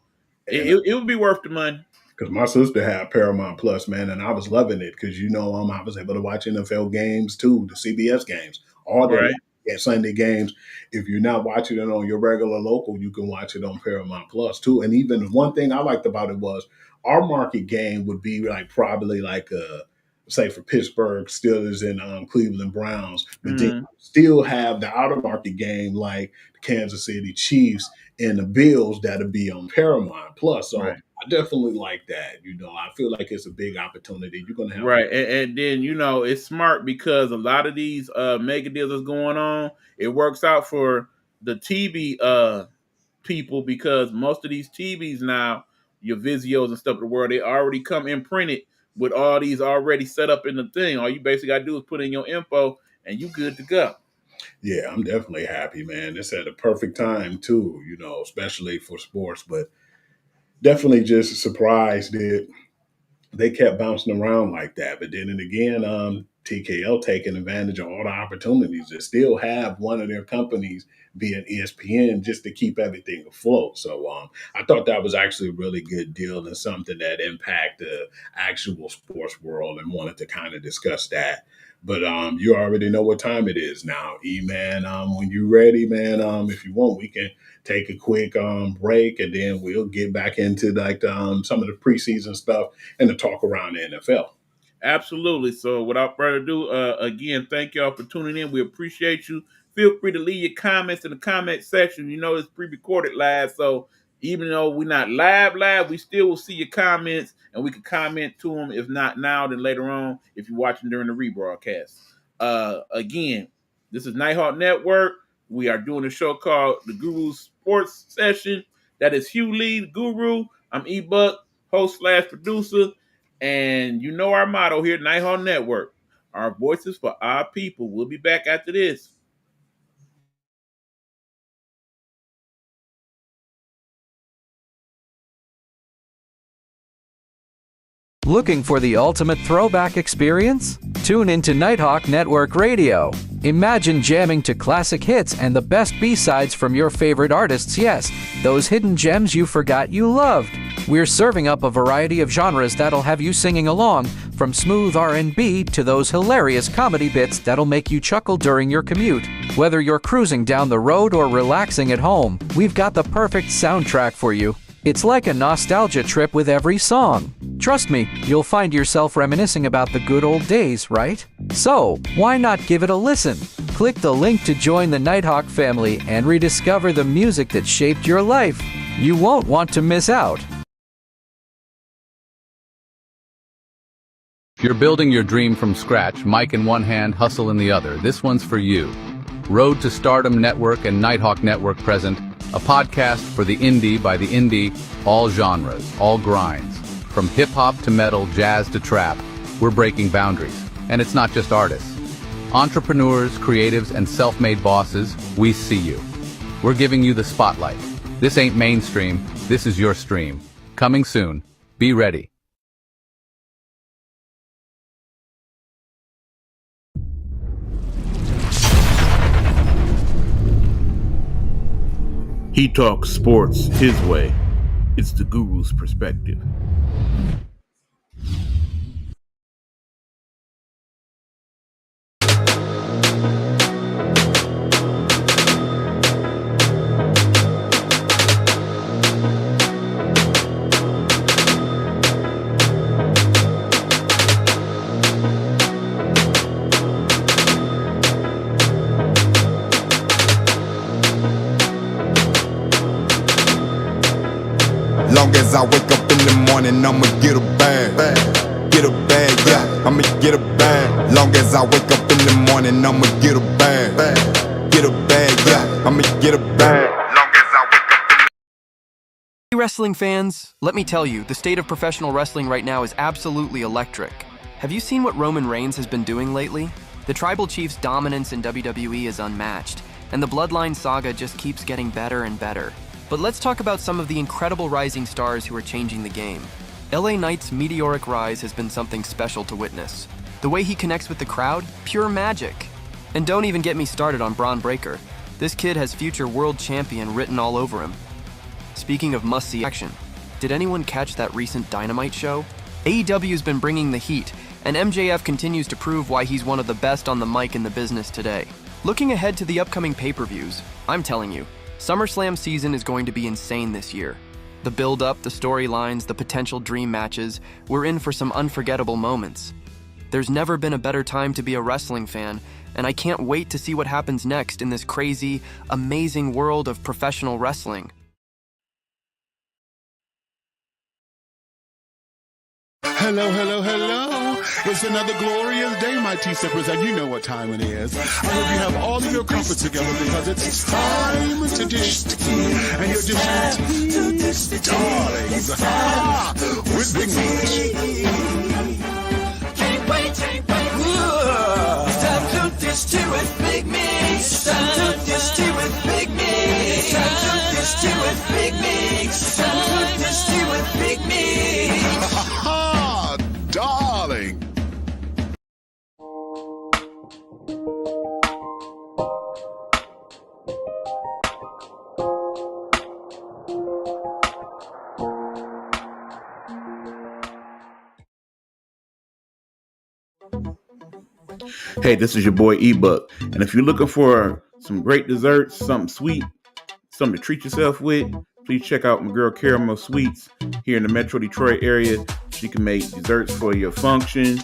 B: it would be worth the money.
C: Because my sister had Paramount Plus, man, and I was loving it because, I was able to watch NFL games too, the CBS games, all the Sunday games. If you're not watching it on your regular local, you can watch it on Paramount Plus too. And even one thing I liked about it was our market game would be probably say for Pittsburgh Steelers and Cleveland Browns, but they still have the out of market game like the Kansas City Chiefs and the Bills that'll be on Paramount Plus. So I definitely like that. I feel like it's a big opportunity. You're gonna have
B: and then it's smart because a lot of these mega deals that's going on, it works out for the TV people because most of these TVs now, your Vizios and stuff of the world, they already come imprinted with all these already set up in the thing. All you basically got to do is put in your info and you good to go.
C: Yeah, I'm definitely happy, man. It's at a perfect time too, especially for sports, but definitely just surprised that they kept bouncing around like that. But then again, TKO taking advantage of all the opportunities to still have one of their companies be an ESPN just to keep everything afloat. So I thought that was actually a really good deal and something that impact the actual sports world, and wanted to kind of discuss that. But you already know what time it is now, E-Man. When you're ready, man, if you want, we can take a quick break, and then we'll get back into some of the preseason stuff and the talk around the NFL.
B: Absolutely. So without further ado, again, thank y'all for tuning in. We appreciate you. Feel free to leave your comments in the comment section. It's pre-recorded live, so even though we're not live, we still will see your comments, and we can comment to them. If not now, then later on, if you're watching during the rebroadcast. Again, this is Nighthawk Network. We are doing a show called The Guru Sports Session. That is Hugh Lee, the Guru. I'm E-Buck, host/producer. And our motto here at Nighthawk Network. Our voices for our people. We'll be back after this.
D: Looking for the ultimate throwback experience? Tune into Nighthawk Network Radio. Imagine jamming to classic hits and the best B-sides from your favorite artists, yes, those hidden gems you forgot you loved. We're serving up a variety of genres that'll have you singing along, from smooth R&B to those hilarious comedy bits that'll make you chuckle during your commute. Whether you're cruising down the road or relaxing at home, we've got the perfect soundtrack for you. It's like a nostalgia trip with every song. Trust me, you'll find yourself reminiscing about the good old days, right? So, why not give it a listen? Click the link to join the Nighthawk family and rediscover the music that shaped your life. You won't want to miss out.
E: If you're building your dream from scratch, mic in one hand, hustle in the other, this one's for you. Road to Stardom Network and Nighthawk Network present a podcast for the indie by the indie, all genres, all grinds. From hip-hop to metal, jazz to trap, we're breaking boundaries. And it's not just artists. Entrepreneurs, creatives, and self-made bosses, we see you. We're giving you the spotlight. This ain't mainstream, this is your stream. Coming soon. Be ready.
B: He talks sports his way. It's the Guru's perspective.
F: Long as I wake up in the morning, I'ma get a bag. Get a bag, yeah, I'ma get a bag. Long as I wake up in the morning, I'ma get a bag. Get a bag, yeah, I'ma get a bag. Long as I wake up in the
G: Wrestling fans, let me tell you, the state of professional wrestling right now is absolutely electric. Have you seen what Roman Reigns has been doing lately? The Tribal Chief's dominance in WWE is unmatched, and the Bloodline saga just keeps getting better and better. But let's talk about some of the incredible rising stars who are changing the game. LA Knight's meteoric rise has been something special to witness. The way he connects with the crowd, pure magic. And don't even get me started on Braun Breaker. This kid has future world champion written all over him. Speaking of must-see action, did anyone catch that recent Dynamite show? AEW's been bringing the heat, and MJF continues to prove why he's one of the best on the mic in the business today. Looking ahead to the upcoming pay-per-views, I'm telling you, SummerSlam season is going to be insane this year. The build-up, the storylines, the potential dream matches, we're in for some unforgettable moments. There's never been a better time to be a wrestling fan, and I can't wait to see what happens next in this crazy, amazing world of professional wrestling.
H: Hello, hello, hello. It's another glorious day, my T-Steppers, and you know what time it is. I hope you have all of your comfort together because it's time to dish tea. And you're dishing tea, darlings, with Big Meat.
I: Can't wait. It's time to dish tea with Big Meat. It's time to dish tea with Big Meat. It's time to dish tea with Big Meat. It's time to dish tea with Big Meat.
H: Darling.
B: Hey, this is your boy E-Buck, and if you're looking for some great desserts, something sweet, something to treat yourself with, please check out my girl Caramel Sweets here in the Metro Detroit area. She can make desserts for your function,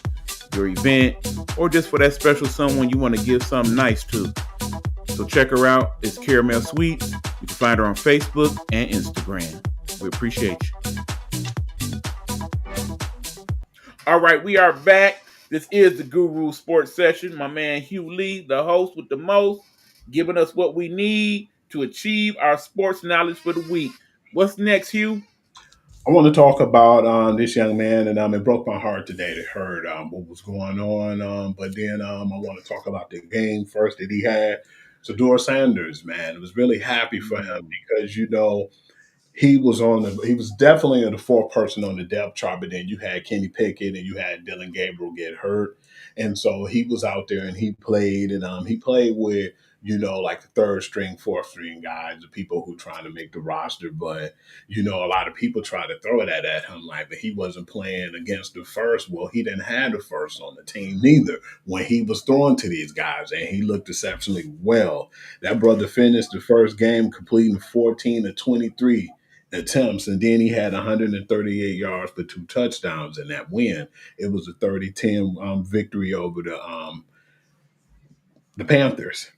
B: your event, or just for that special someone you want to give something nice to. So check her out. It's Caramel Sweets. You can find her on Facebook and Instagram. We appreciate you. All right, we are back. This is the Guru Sports Session. My man Hugh Lee, the host with the most, giving us what we need to achieve our sports knowledge for the week. What's next, Hugh?
C: I want to talk about this young man, and it broke my heart today to heard what was going on. But then I want to talk about the game first that he had. Shedeur Sanders, man, I was really happy for him because he was definitely the fourth person on the depth chart. But then you had Kenny Pickett and you had Dylan Gabriel get hurt, and so he was out there and he played, and he played with like the third string, fourth string guys, the people who trying to make the roster. But, a lot of people try to throw that at him, like, but he wasn't playing against the first. Well, he didn't have the first on the team neither when he was throwing to these guys, and he looked exceptionally well. That brother finished the first game completing 14 of 23 attempts, and then he had 138 yards for 2 touchdowns in that win. It was a 30-10 victory over the Panthers.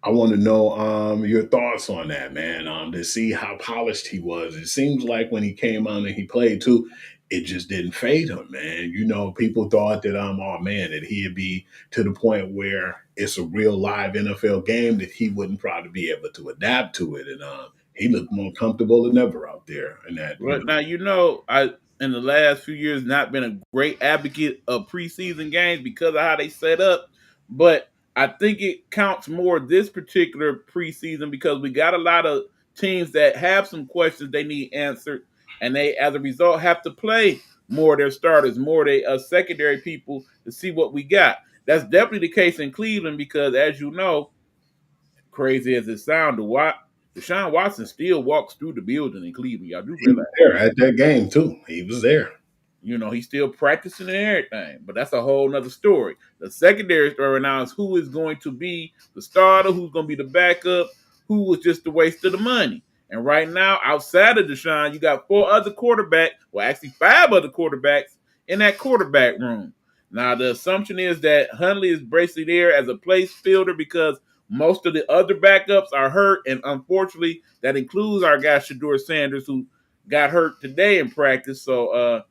C: I want to know your thoughts on that, man, to see how polished he was. It seems like when he came on and he played too, it just didn't fade him, man. People thought that, that he'd be to the point where it's a real live NFL game that he wouldn't probably be able to adapt to it. And he looked more comfortable than ever out there in that.
B: Well, now, I in the last few years not been a great advocate of preseason games because of how they set up, but I think it counts more this particular preseason because we got a lot of teams that have some questions they need answered, and they, as a result, have to play more of their starters, more of their secondary people to see what we got. That's definitely the case in Cleveland because, as you know, crazy as it sounds, Deshaun Watson still walks through the building in Cleveland. Y'all do
C: He was
B: realize
C: there at that game too. He was there.
B: he's still practicing and everything, but that's a whole nother story. The secondary story now is who is going to be the starter, who's going to be the backup, who was just a waste of the money. And right now, outside of Deshaun, you got 4 other quarterbacks, well, actually 5 other quarterbacks in that quarterback room. Now, the assumption is that Hundley is basically there as a place fielder because most of the other backups are hurt, and unfortunately, that includes our guy Shedeur Sanders, who got hurt today in practice, so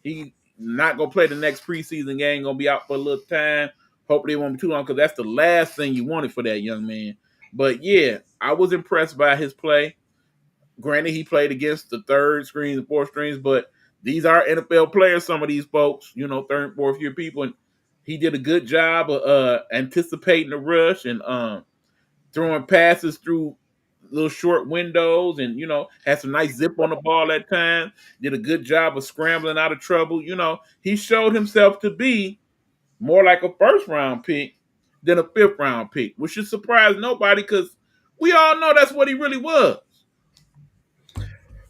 B: he not gonna play the next preseason game. Gonna be out for a little time. Hopefully it won't be too long because that's the last thing you wanted for that young man. But yeah, I was impressed by his play. Granted, he played against the third strings and fourth strings, but these are NFL players. Some of these folks, third and fourth year people, and he did a good job of anticipating the rush and throwing passes through little short windows, and had some nice zip on the ball at times. Did a good job of scrambling out of trouble. He showed himself to be more like a first round pick than a fifth round pick, which should surprise nobody because we all know that's what he really was.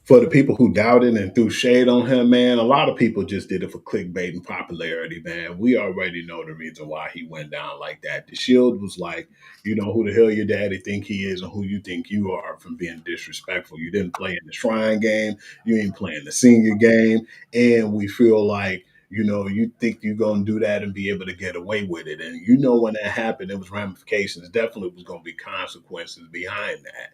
C: For the people who doubted and threw shade on him, man, a lot of people just did it for clickbait and popularity, man. We already know the reason why he went down like that. The Shield was like, who the hell your daddy think he is and who you think you are from being disrespectful. You didn't play in the Shrine game. You ain't playing the senior game. And we feel like, you think you're going to do that and be able to get away with it. And when that happened, there was ramifications. Definitely was going to be consequences behind that.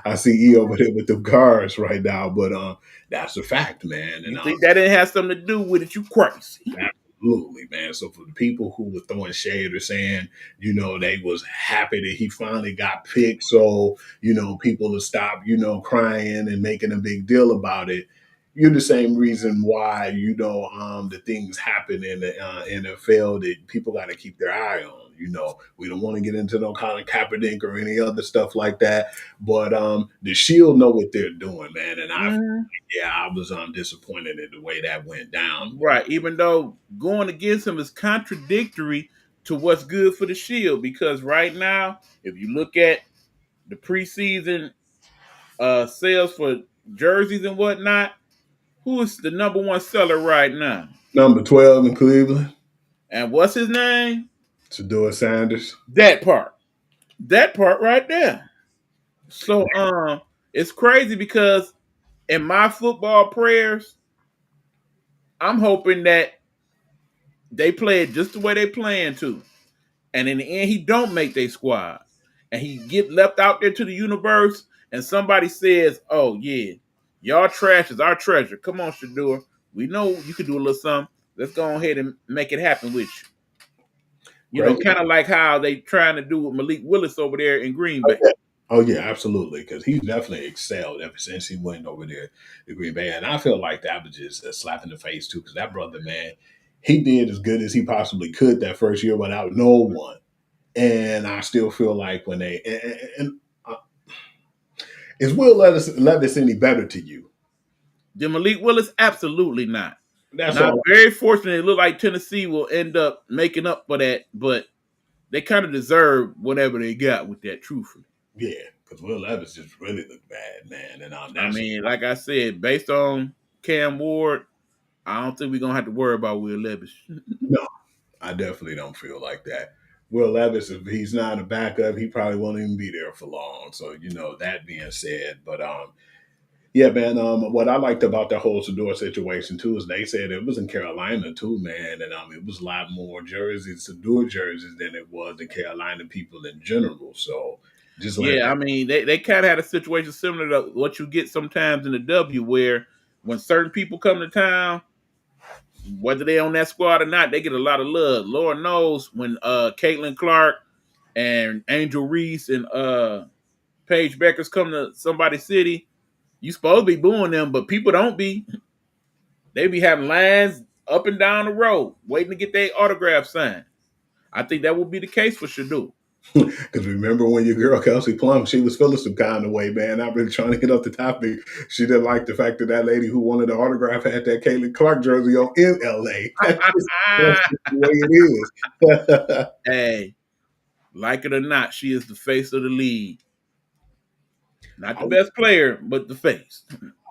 C: I see E over there with the cars right now, but that's a fact, man. And
B: you think that didn't have something to do with it? You crazy.
C: Absolutely, man. So for the people who were throwing shade or saying, they was happy that he finally got picked, so people to stop, crying and making a big deal about it. You're the same reason why the things happen in the NFL that people got to keep their eye on. We don't want to get into no kind of Kaepernick or any other stuff like that, but the Shield know what they're doing, man. And I was disappointed in the way that went down.
B: Right, even though going against him is contradictory to what's good for the Shield, because right now, if you look at the preseason sales for jerseys and whatnot, who is the number one seller right now?
C: Number 12 in Cleveland.
B: And what's his name?
C: Shedeur Sanders.
B: That part right there. So it's crazy because in my football prayers, I'm hoping that they play it just the way they plan to. And in the end, he don't make their squad. And he get left out there to the universe, and somebody says, oh, yeah, y'all trash is our treasure. Come on, Shedeur. We know you can do a little something. Let's go ahead and make it happen with you. Kind of like how they trying to do with Malik Willis over there in Green Bay.
C: Oh, yeah, absolutely, because he's definitely excelled ever since he went over there to Green Bay. And I feel like that was just a slap in the face, too, because that brother, man, he did as good as he possibly could that first year without no one. And I still feel like when they is Will Levis any better to you
B: than Malik Willis? Absolutely not.
C: That's
B: not very fortunate. It looked like Tennessee will end up making up for that, but they kind of deserve whatever they got with that, truthfully.
C: Yeah, because Will Levis just really looked bad, man. And
B: I mean, like I said, based on Cam Ward, I don't think we're gonna have to worry about Will Levis.
C: No, I definitely don't feel like that. Will Levis, if he's not a backup, he probably won't even be there for long. So, that being said, but yeah, man, what I liked about the whole Shedeur situation too is they said it was in Carolina too, man, and it was a lot more Shedeur jerseys than it was the Carolina people in general. So
B: I mean, they kind of had a situation similar to what you get sometimes in the W, where when certain people come to town, whether they on that squad or not, they get a lot of love. Lord knows when Caitlin Clark and Angel Reese and Paige Beckers come to somebody's city, you supposed to be booing them, but people don't be. They be having lines up and down the road waiting to get their autograph signed. I think that will be the case for Shedeur.
C: Because remember when your girl Kelsey Plum, she was feeling some kind of way, man. Not really trying to get up the topic. She didn't like the fact that lady who wanted the autograph had that Caitlin Clark jersey on in L.A. That's the way it is.
B: Hey, like it or not, she is the face of the league. Not the best player, but the face.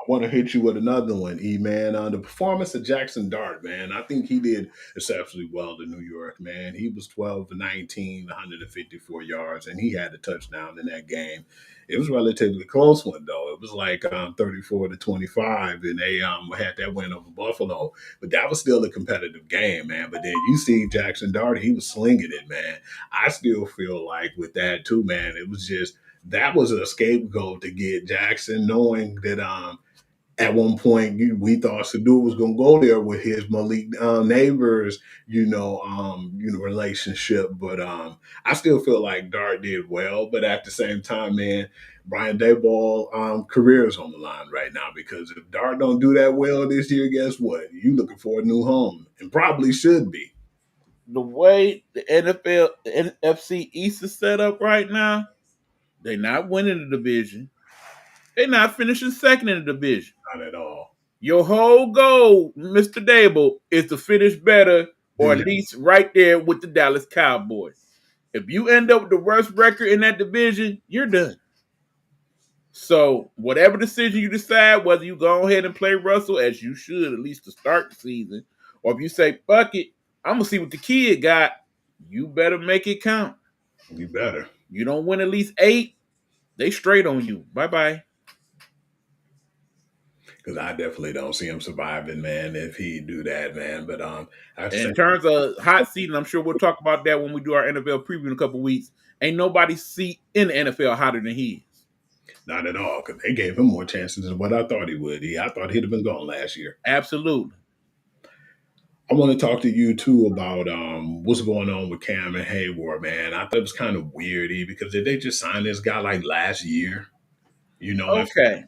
C: want to hit you with another one, man. The performance of Jackson Dart, man. I think he did exceptionally well in New York, man. He was 12 to 19, 154 yards, and he had a touchdown in that game. It was a relatively close one, though. It was like 34 to 25, and they had that win over Buffalo. But that was still a competitive game, man. But then you see Jackson Dart, he was slinging it, man. I still feel like with that, too, man, it was just that was a scapegoat to get Jackson, knowing that at one point we thought Sadu was going to go there with his Malik Neighbors, relationship. But I still feel like Dart did well. But at the same time, man, Brian Daboll career is on the line right now, because if Dart don't do that well this year, guess what? You looking for a new home, and probably should be.
B: The way the NFL, the NFC East is set up right now, they're not winning the division. They're not finishing second in the division.
C: Not at all.
B: Your whole goal, Mr. Dable, is to finish better, or at least right there with the Dallas Cowboys. If you end up with the worst record in that division, you're done. So whatever decision you decide, whether you go ahead and play Russell, as you should at least to start the season, or if you say, fuck it, I'm going to see what the kid got, you better make it count.
C: You better.
B: You don't win at least 8, they straight on you. Bye-bye.
C: Because I definitely don't see him surviving, man, if he do that, man. But
B: in terms of hot seat, and I'm sure we'll talk about that when we do our NFL preview in a couple weeks, ain't nobody's seat in the NFL hotter than he is.
C: Not at all, because they gave him more chances than what I thought he would. I thought he'd have been gone last year.
B: Absolutely.
C: I want to talk to you, too, about what's going on with Cam and Hayward, man. I thought it was kind of weird, because did they just sign this guy like last year?
B: Okay.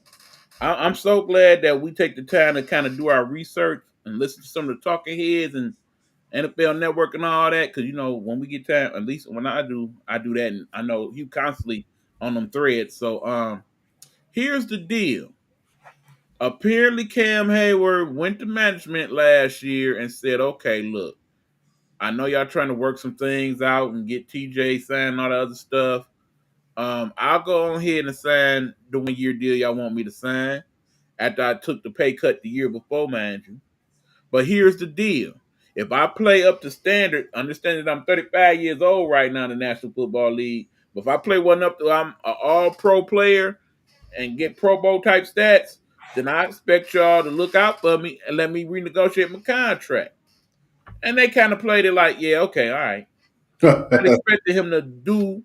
B: I'm so glad that we take the time to kind of do our research and listen to some of the talking heads and NFL Network and all that. Because, when we get time, at least when I do that. And I know you constantly on them threads. So here's the deal. Apparently, Cam Hayward went to management last year and said, okay, look, I know y'all trying to work some things out and get TJ signed and all the other stuff. I'll go on ahead and sign the 1-year deal y'all want me to sign after I took the pay cut the year before, mind you. But here's the deal. If I play up to standard, understand that I'm 35 years old right now in the National Football League, but if I play one up to I'm an all-pro player and get Pro Bowl type stats, then I expect y'all to look out for me and let me renegotiate my contract. And they kind of played it like, yeah, okay, all right. I expected him to do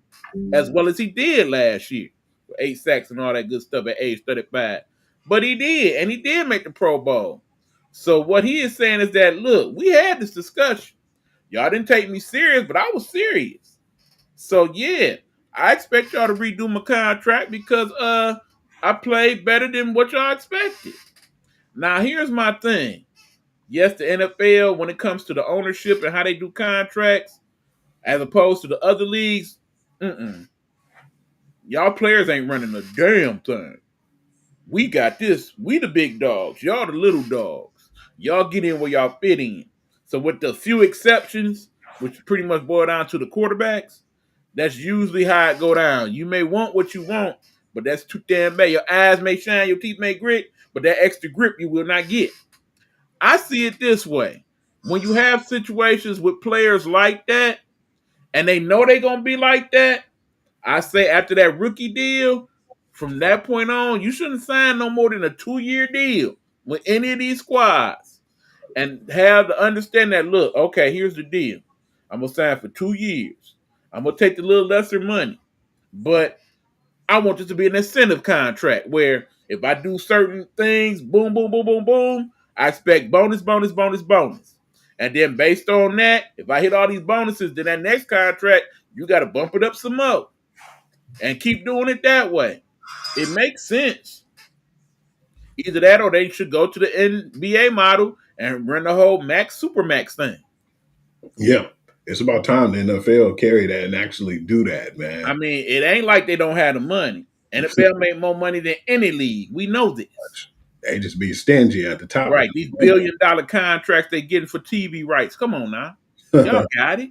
B: as well as he did last year, 8 sacks and all that good stuff at age 35. But he did, and he did make the Pro Bowl. So what he is saying is that, look, we had this discussion. Y'all didn't take me serious, but I was serious. So, yeah, I expect y'all to redo my contract because I played better than what y'all expected. Now, here's my thing. Yes, the NFL, when it comes to the ownership and how they do contracts, as opposed to the other leagues, y'all players ain't running a damn thing. We got this. We the big dogs. Y'all the little dogs. Y'all get in where y'all fit in. So with the few exceptions, which pretty much boil down to the quarterbacks, that's usually how it go down. You may want what you want, but that's too damn bad. Your eyes may shine, your teeth may grit, but that extra grip you will not get. I see it this way. When you have situations with players like that, and they know they're going to be like that, I say after that rookie deal, from that point on, you shouldn't sign no more than a 2-year deal with any of these squads. And have the understanding that, look, okay, here's the deal. I'm going to sign for 2 years. I'm going to take the little lesser money. But I want this to be an incentive contract where if I do certain things, boom, boom, boom, boom, boom, I expect bonus, bonus, bonus, bonus. And then based on that, if I hit all these bonuses, then that next contract, you got to bump it up some more. And keep doing it that way. It makes sense. Either that or they should go to the NBA model and run the whole max, super max thing.
C: Yeah. It's about time the NFL carry that and actually do that, man.
B: I mean, it ain't like they don't have the money. NFL make more money than any league. We know this.
C: They just be stingy at the top.
B: Right. These $1 billion contracts they getting for TV rights. Come on now. Y'all got it.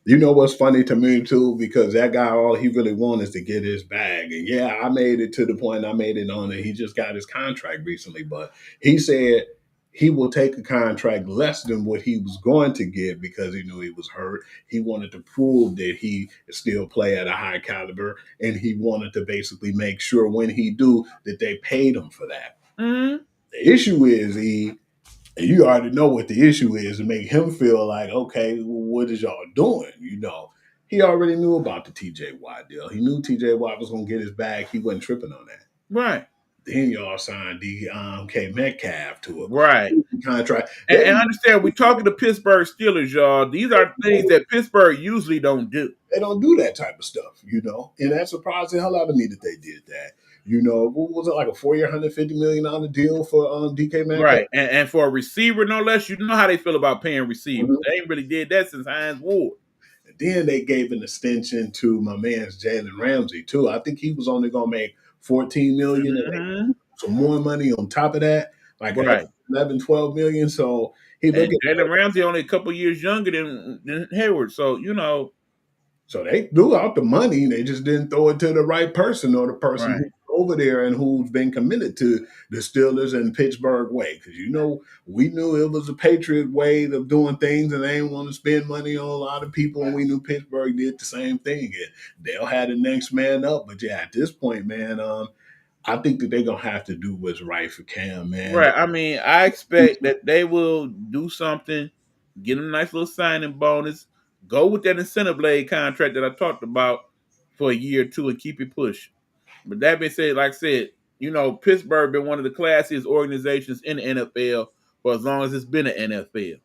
C: You know what's funny to me too, because that guy, all he really wants is to get his bag. And yeah, I made it to the point I made it on it. He just got his contract recently, but he said he will take a contract less than what he was going to get because he knew he was hurt. He wanted to prove that he still play at a high caliber, and he wanted to basically make sure when he do that they paid him for that.
B: Mm-hmm.
C: The issue is and you already know what the issue is to make him feel like, okay, what is y'all doing? You know, he already knew about the TJ Watt deal. He knew TJ Watt was going to get his bag. He wasn't tripping on that.
B: Right.
C: Then y'all signed DK Metcalf to a
B: Right.
C: contract.
B: And understand, we're talking to Pittsburgh Steelers, y'all. These are things that Pittsburgh usually don't do.
C: They don't do that type of stuff, you know. And that surprised the hell out of me that they did that. You know, what was it, like a 4-year, $150 million deal for DK Metcalf?
B: Right. And for a receiver, no less, you know how they feel about paying receivers.
C: Mm-hmm.
B: They ain't really did that since Hines Ward.
C: And then they gave an extension to my man's Jalen Ramsey, too. I think he was only going to make $14 million and some more money on top of that, like
B: right.
C: 11, 12 million. So he
B: looked at Jalen Ramsey only a couple years younger than Hayward. So, you know.
C: So they threw out the money. They just didn't throw it to the right person or the person
B: right.
C: who's over there and who's been committed to the Steelers and Pittsburgh way. Because, you know, we knew it was a Patriot way of doing things and they didn't want to spend money on a lot of people. And we knew Pittsburgh did the same thing. And they'll have the next man up. But, yeah, at this point, man, I think that they're going to have to do what's right for Cam, man.
B: Right. I mean, I expect that they will do something, get him a nice little signing bonus, go with that incentive blade contract that I talked about for a year or two and keep it pushing. But that being said, like I said, you know, Pittsburgh been one of the classiest organizations in the NFL for as long as it's been an NFL.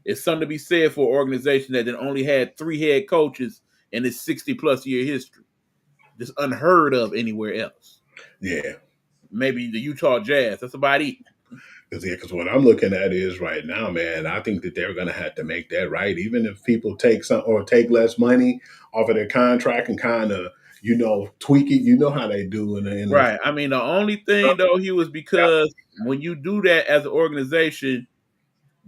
B: It's something to be said for an organization that only had 3 head coaches in its 60-plus year history. Just unheard of anywhere else.
C: Yeah.
B: Maybe the Utah Jazz. That's about it.
C: Because what I'm looking at is right now, man, I think that they're going to have to make that right. Even if people take take less money off of their contract and kind of, you know, tweak it, you know how they do.
B: Right. I mean, the only thing, though, Hugh, is because when you do that as an organization,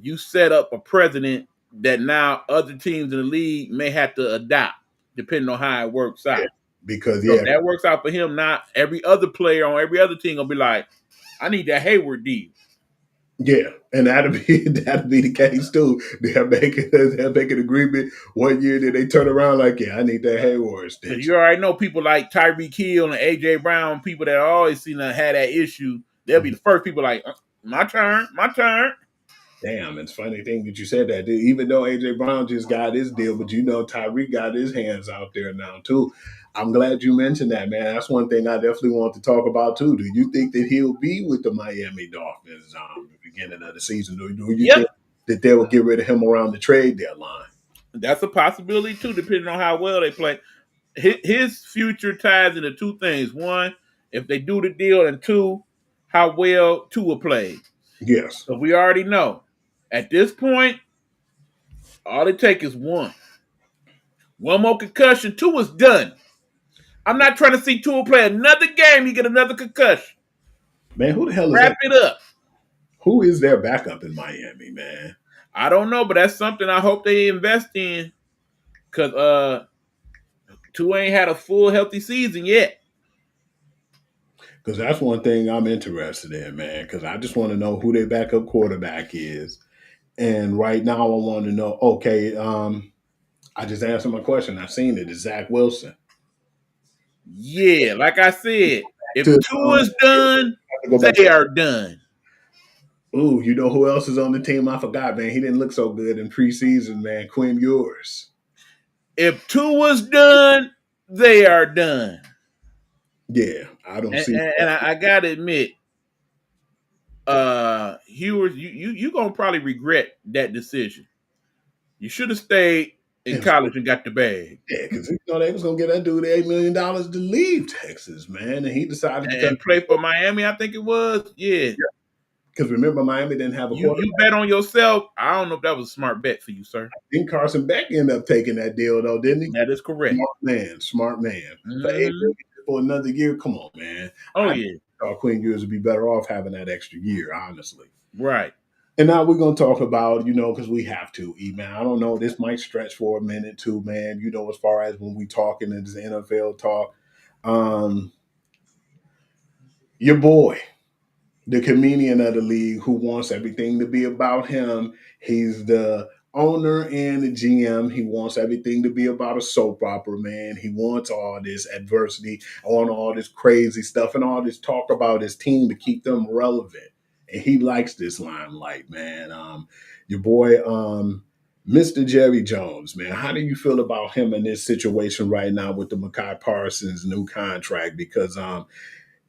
B: you set up a precedent that now other teams in the league may have to adopt, depending on how it works out.
C: Yeah. Because,
B: so if that works out for him, not every other player on every other team going to be like, I need that Hayward deal.
C: Yeah, and that'll be the case too. They'll make an agreement 1 year, then they turn around like, yeah, I need that Hayward extension.
B: You already know people like Tyreek Hill and AJ Brown, people that always seem to have that issue. They'll be the first people like, my turn.
C: Damn, it's a funny thing that you said that. Even though AJ Brown just got his deal, but you know Tyreek got his hands out there now too. I'm glad you mentioned that, man. That's one thing I definitely want to talk about too. Do you think that he'll be with the Miami Dolphins at the beginning of the season? Or do you think that they will get rid of him around the trade deadline?
B: That's a possibility too, depending on how well they play. His future ties into 2 things. 1, if they do the deal, and 2, how well Tua plays.
C: Yes.
B: So we already know. At this point, all it takes is 1. 1 more concussion, Tua's done. I'm not trying to see Tua play another game. He get another concussion.
C: Man, who the hell is
B: Wrap it up.
C: Who is their backup in Miami, man?
B: I don't know, but that's something I hope they invest in. Because Tua ain't had a full healthy season yet.
C: Because that's one thing I'm interested in, man. Because I just want to know who their backup quarterback is. And right now I want to know, okay, I just answered my question. I've seen it. It's Zach Wilson.
B: Yeah, like I said, if Tua's done, they are done.
C: Ooh, you know who else is on the team? I forgot, man. He didn't look so good in preseason, man. Quinn Ewers.
B: If Tua's done, they are done.
C: Yeah, I don't see.
B: And I gotta admit, Ewers, you gonna probably regret that decision. You should have stayed in college and got the bag.
C: Yeah, because you know they was gonna get that dude $8 million to leave Texas, man, and he decided
B: to play for Miami. I think it was, yeah.
C: Because remember, Miami didn't have a quarterback.
B: You bet on yourself. I don't know if that was a smart bet for you, sir.
C: I think Carson Beck ended up taking that deal, though, didn't he?
B: That is correct.
C: Smart man. Mm-hmm. For $8 million for another year, come on, man.
B: Oh, yeah.
C: Quinn Ewers would be better off having that extra year, honestly.
B: Right.
C: And now we're gonna talk about, because we have to, man. I don't know. This might stretch for a minute too, man. As far as when we talking in this NFL talk, um, your boy, the comedian of the league, who wants everything to be about him. He's the owner and the GM. He wants everything to be about a soap opera, man. He wants all this adversity, on all this crazy stuff, and all this talk about his team to keep them relevant. And he likes this limelight, man. Your boy, Mr. Jerry Jones, man. How do you feel about him in this situation right now with the Micah Parsons new contract? Because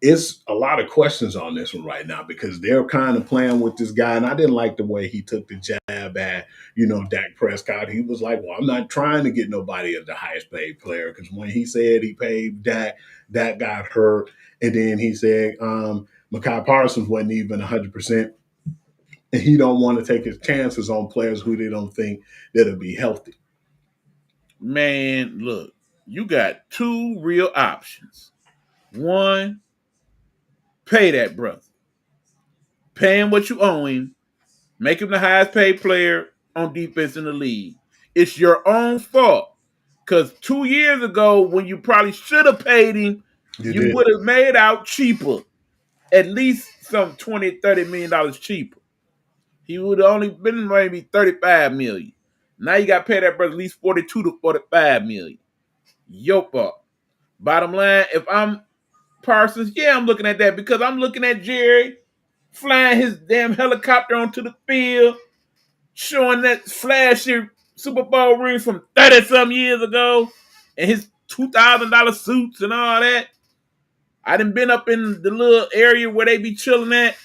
C: it's a lot of questions on this one right now because they're kind of playing with this guy. And I didn't like the way he took the jab at, Dak Prescott. He was like, well, I'm not trying to get nobody as the highest paid player. Because when he said he paid Dak, Dak got hurt. And then he said Micah Parsons wasn't even 100%. And he don't want to take his chances on players who they don't think that'll be healthy.
B: Man, look, you got two real options. One, pay that brother. Pay him what you owe him. Make him the highest paid player on defense in the league. It's your own fault. Because 2 years ago, when you probably should have paid him, you would have made out cheaper. At least some $20, $30 million cheaper. He would have only been maybe $35 million. Now you got to pay that brother at least $42 to $45 million. Your fault. Bottom line, if I'm Parsons, yeah, I'm looking at that because I'm looking at Jerry flying his damn helicopter onto the field, showing that flashy Super Bowl ring from 30-some years ago, and his $2,000 suits and all that. I done been up in the little area where they be chilling at.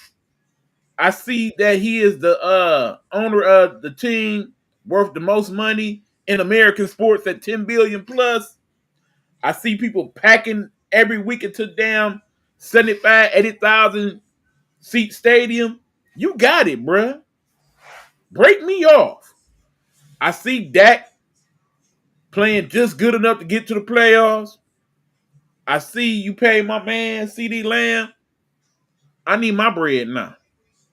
B: I see that he is the owner of the team worth the most money in American sports at $10 billion plus. I see people packing every week into damn 75, 80,000 seat stadium. You got it, bruh. Break me off. I see Dak playing just good enough to get to the playoffs. I see you pay my man CeeDee Lamb. I need my bread now.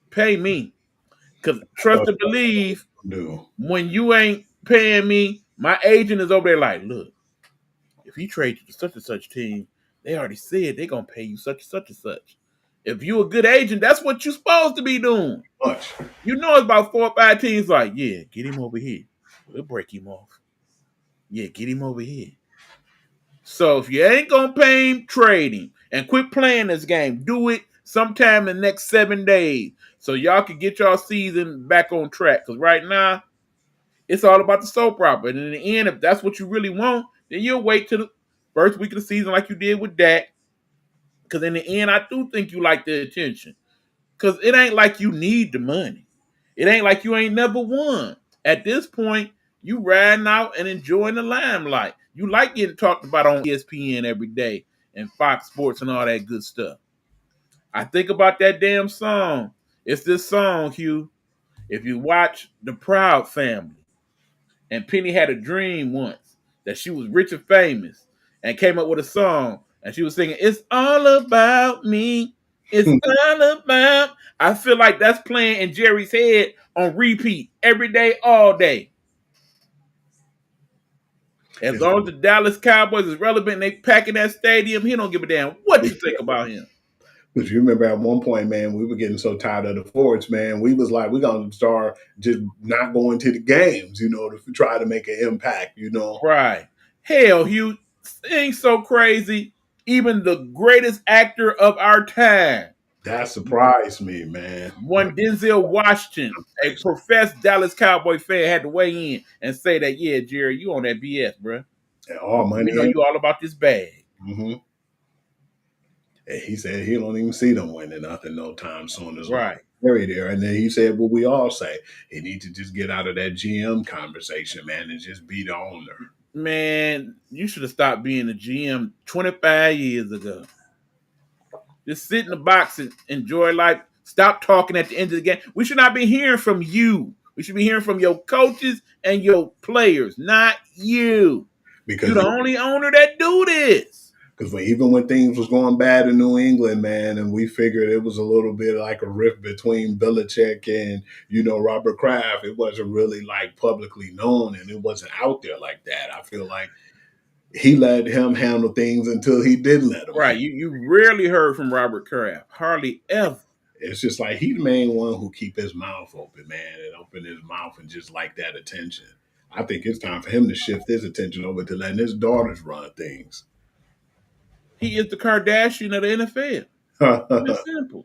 B: Pay me. Because trust and believe, when you ain't paying me, my agent is over there like, look, if you trade to such and such team, they already said they're going to pay you such and such and such. If you a good agent, that's what you're supposed to be doing. You know it's about 4 or 5 teams like, yeah, get him over here. We'll break him off. Yeah, get him over here. So if you ain't going to pay him, trade him. And quit playing this game. Do it sometime in the next 7 days so y'all can get y'all season back on track. Because right now, it's all about the soap opera. And in the end, if that's what you really want, then you'll wait till the first week of the season like you did with Dak. Because in the end, I do think you like the attention. Because it ain't like you need the money. It ain't like you ain't never won. At this point, you riding out and enjoying the limelight. You like getting talked about on ESPN every day and Fox Sports and all that good stuff. I think about that damn song. It's this song, Hugh. If you watch The Proud Family, and Penny had a dream once that she was rich and famous and came up with a song, and she was singing, it's all about me. It's all about. I feel like that's playing in Jerry's head on repeat every day, all day. As long as the Dallas Cowboys is relevant and they packing that stadium, he don't give a damn what you think about him.
C: Because you remember at one point, man, we were getting so tired of the Fords, man. We was like, we're going to start just not going to the games, to try to make an impact,
B: Right. Hell, Hugh, it ain't so crazy. Even the greatest actor of our time.
C: That surprised me, man.
B: When Denzel Washington, a professed Dallas Cowboy fan, had to weigh in and say that, yeah, Jerry, you on that BS, bro.
C: All money.
B: You know you all about this bag.
C: Mm-hmm. And he said he don't even see them winning nothing no time soon as
B: right.
C: Harry there. And then he said what we all say. He needs to just get out of that GM conversation, man, and just be the owner.
B: Man, you should have stopped being the GM 25 years ago. Just sit in the box and enjoy life. Stop talking at the end of the game. We should not be hearing from you. We should be hearing from your coaches and your players, not you.
C: Because
B: you're the only owner that do this.
C: Because even when things was going bad in New England, man, and we figured it was a little bit like a rift between Belichick and, Robert Kraft, it wasn't really like publicly known and it wasn't out there like that. I feel like he let him handle things until he did let him.
B: Right. You rarely heard from Robert Kraft. Hardly ever.
C: It's just like he's the main one who keep his mouth open, man, and open his mouth and just like that attention. I think it's time for him to shift his attention over to letting his daughters run things.
B: He is the Kardashian of the NFL. It's simple.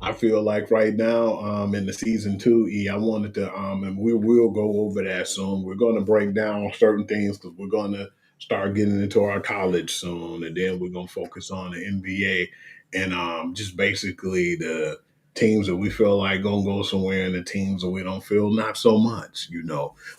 C: I feel like right now, in the season 2, I wanted to, and we will go over that soon. We're going to break down certain things because we're going to start getting into our college soon, and then we're going to focus on the NBA and just basically the teams that we feel like going to go somewhere and the teams that we don't feel not so much.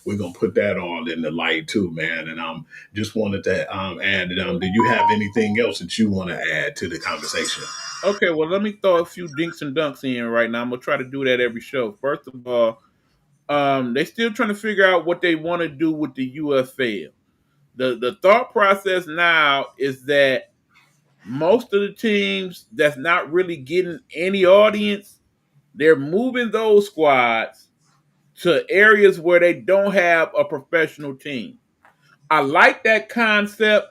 C: We're going to put that all in the light too, man. And just wanted to add, do you have anything else that you want to add to the conversation?
B: Okay, well, let me throw a few dinks and dunks in right now. I'm going to try to do that every show. First of all, they're still trying to figure out what they want to do with the UFL. The thought process now is that most of the teams that's not really getting any audience, they're moving those squads to areas where they don't have a professional team. I like that concept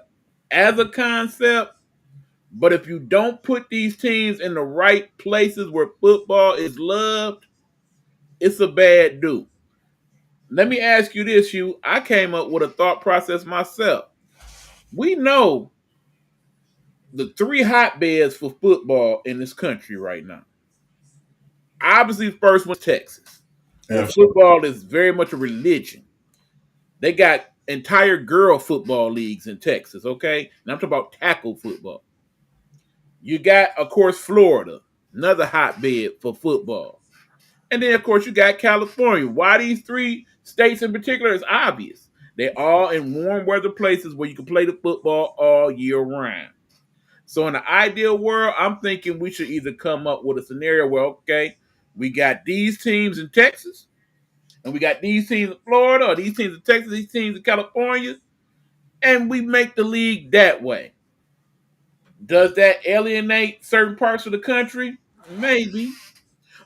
B: as a concept, but if you don't put these teams in the right places where football is loved, it's a bad do. Let me ask you this, Hugh. I came up with a thought process myself. We know the 3 hotbeds for football in this country right now. Obviously, the first one's Texas. Football is very much a religion. They got entire girl football leagues in Texas, okay? And I'm talking about tackle football. You got, of course, Florida, another hotbed for football. And then, of course, you got California. Why these 3 states in particular is obvious. They're all in warm weather places where you can play the football all year round. So in the ideal world, I'm thinking we should either come up with a scenario where, okay, we got these teams in Texas, and we got these teams in Florida, or these teams in Texas, these teams in California, and we make the league that way. Does that alienate certain parts of the country? Maybe.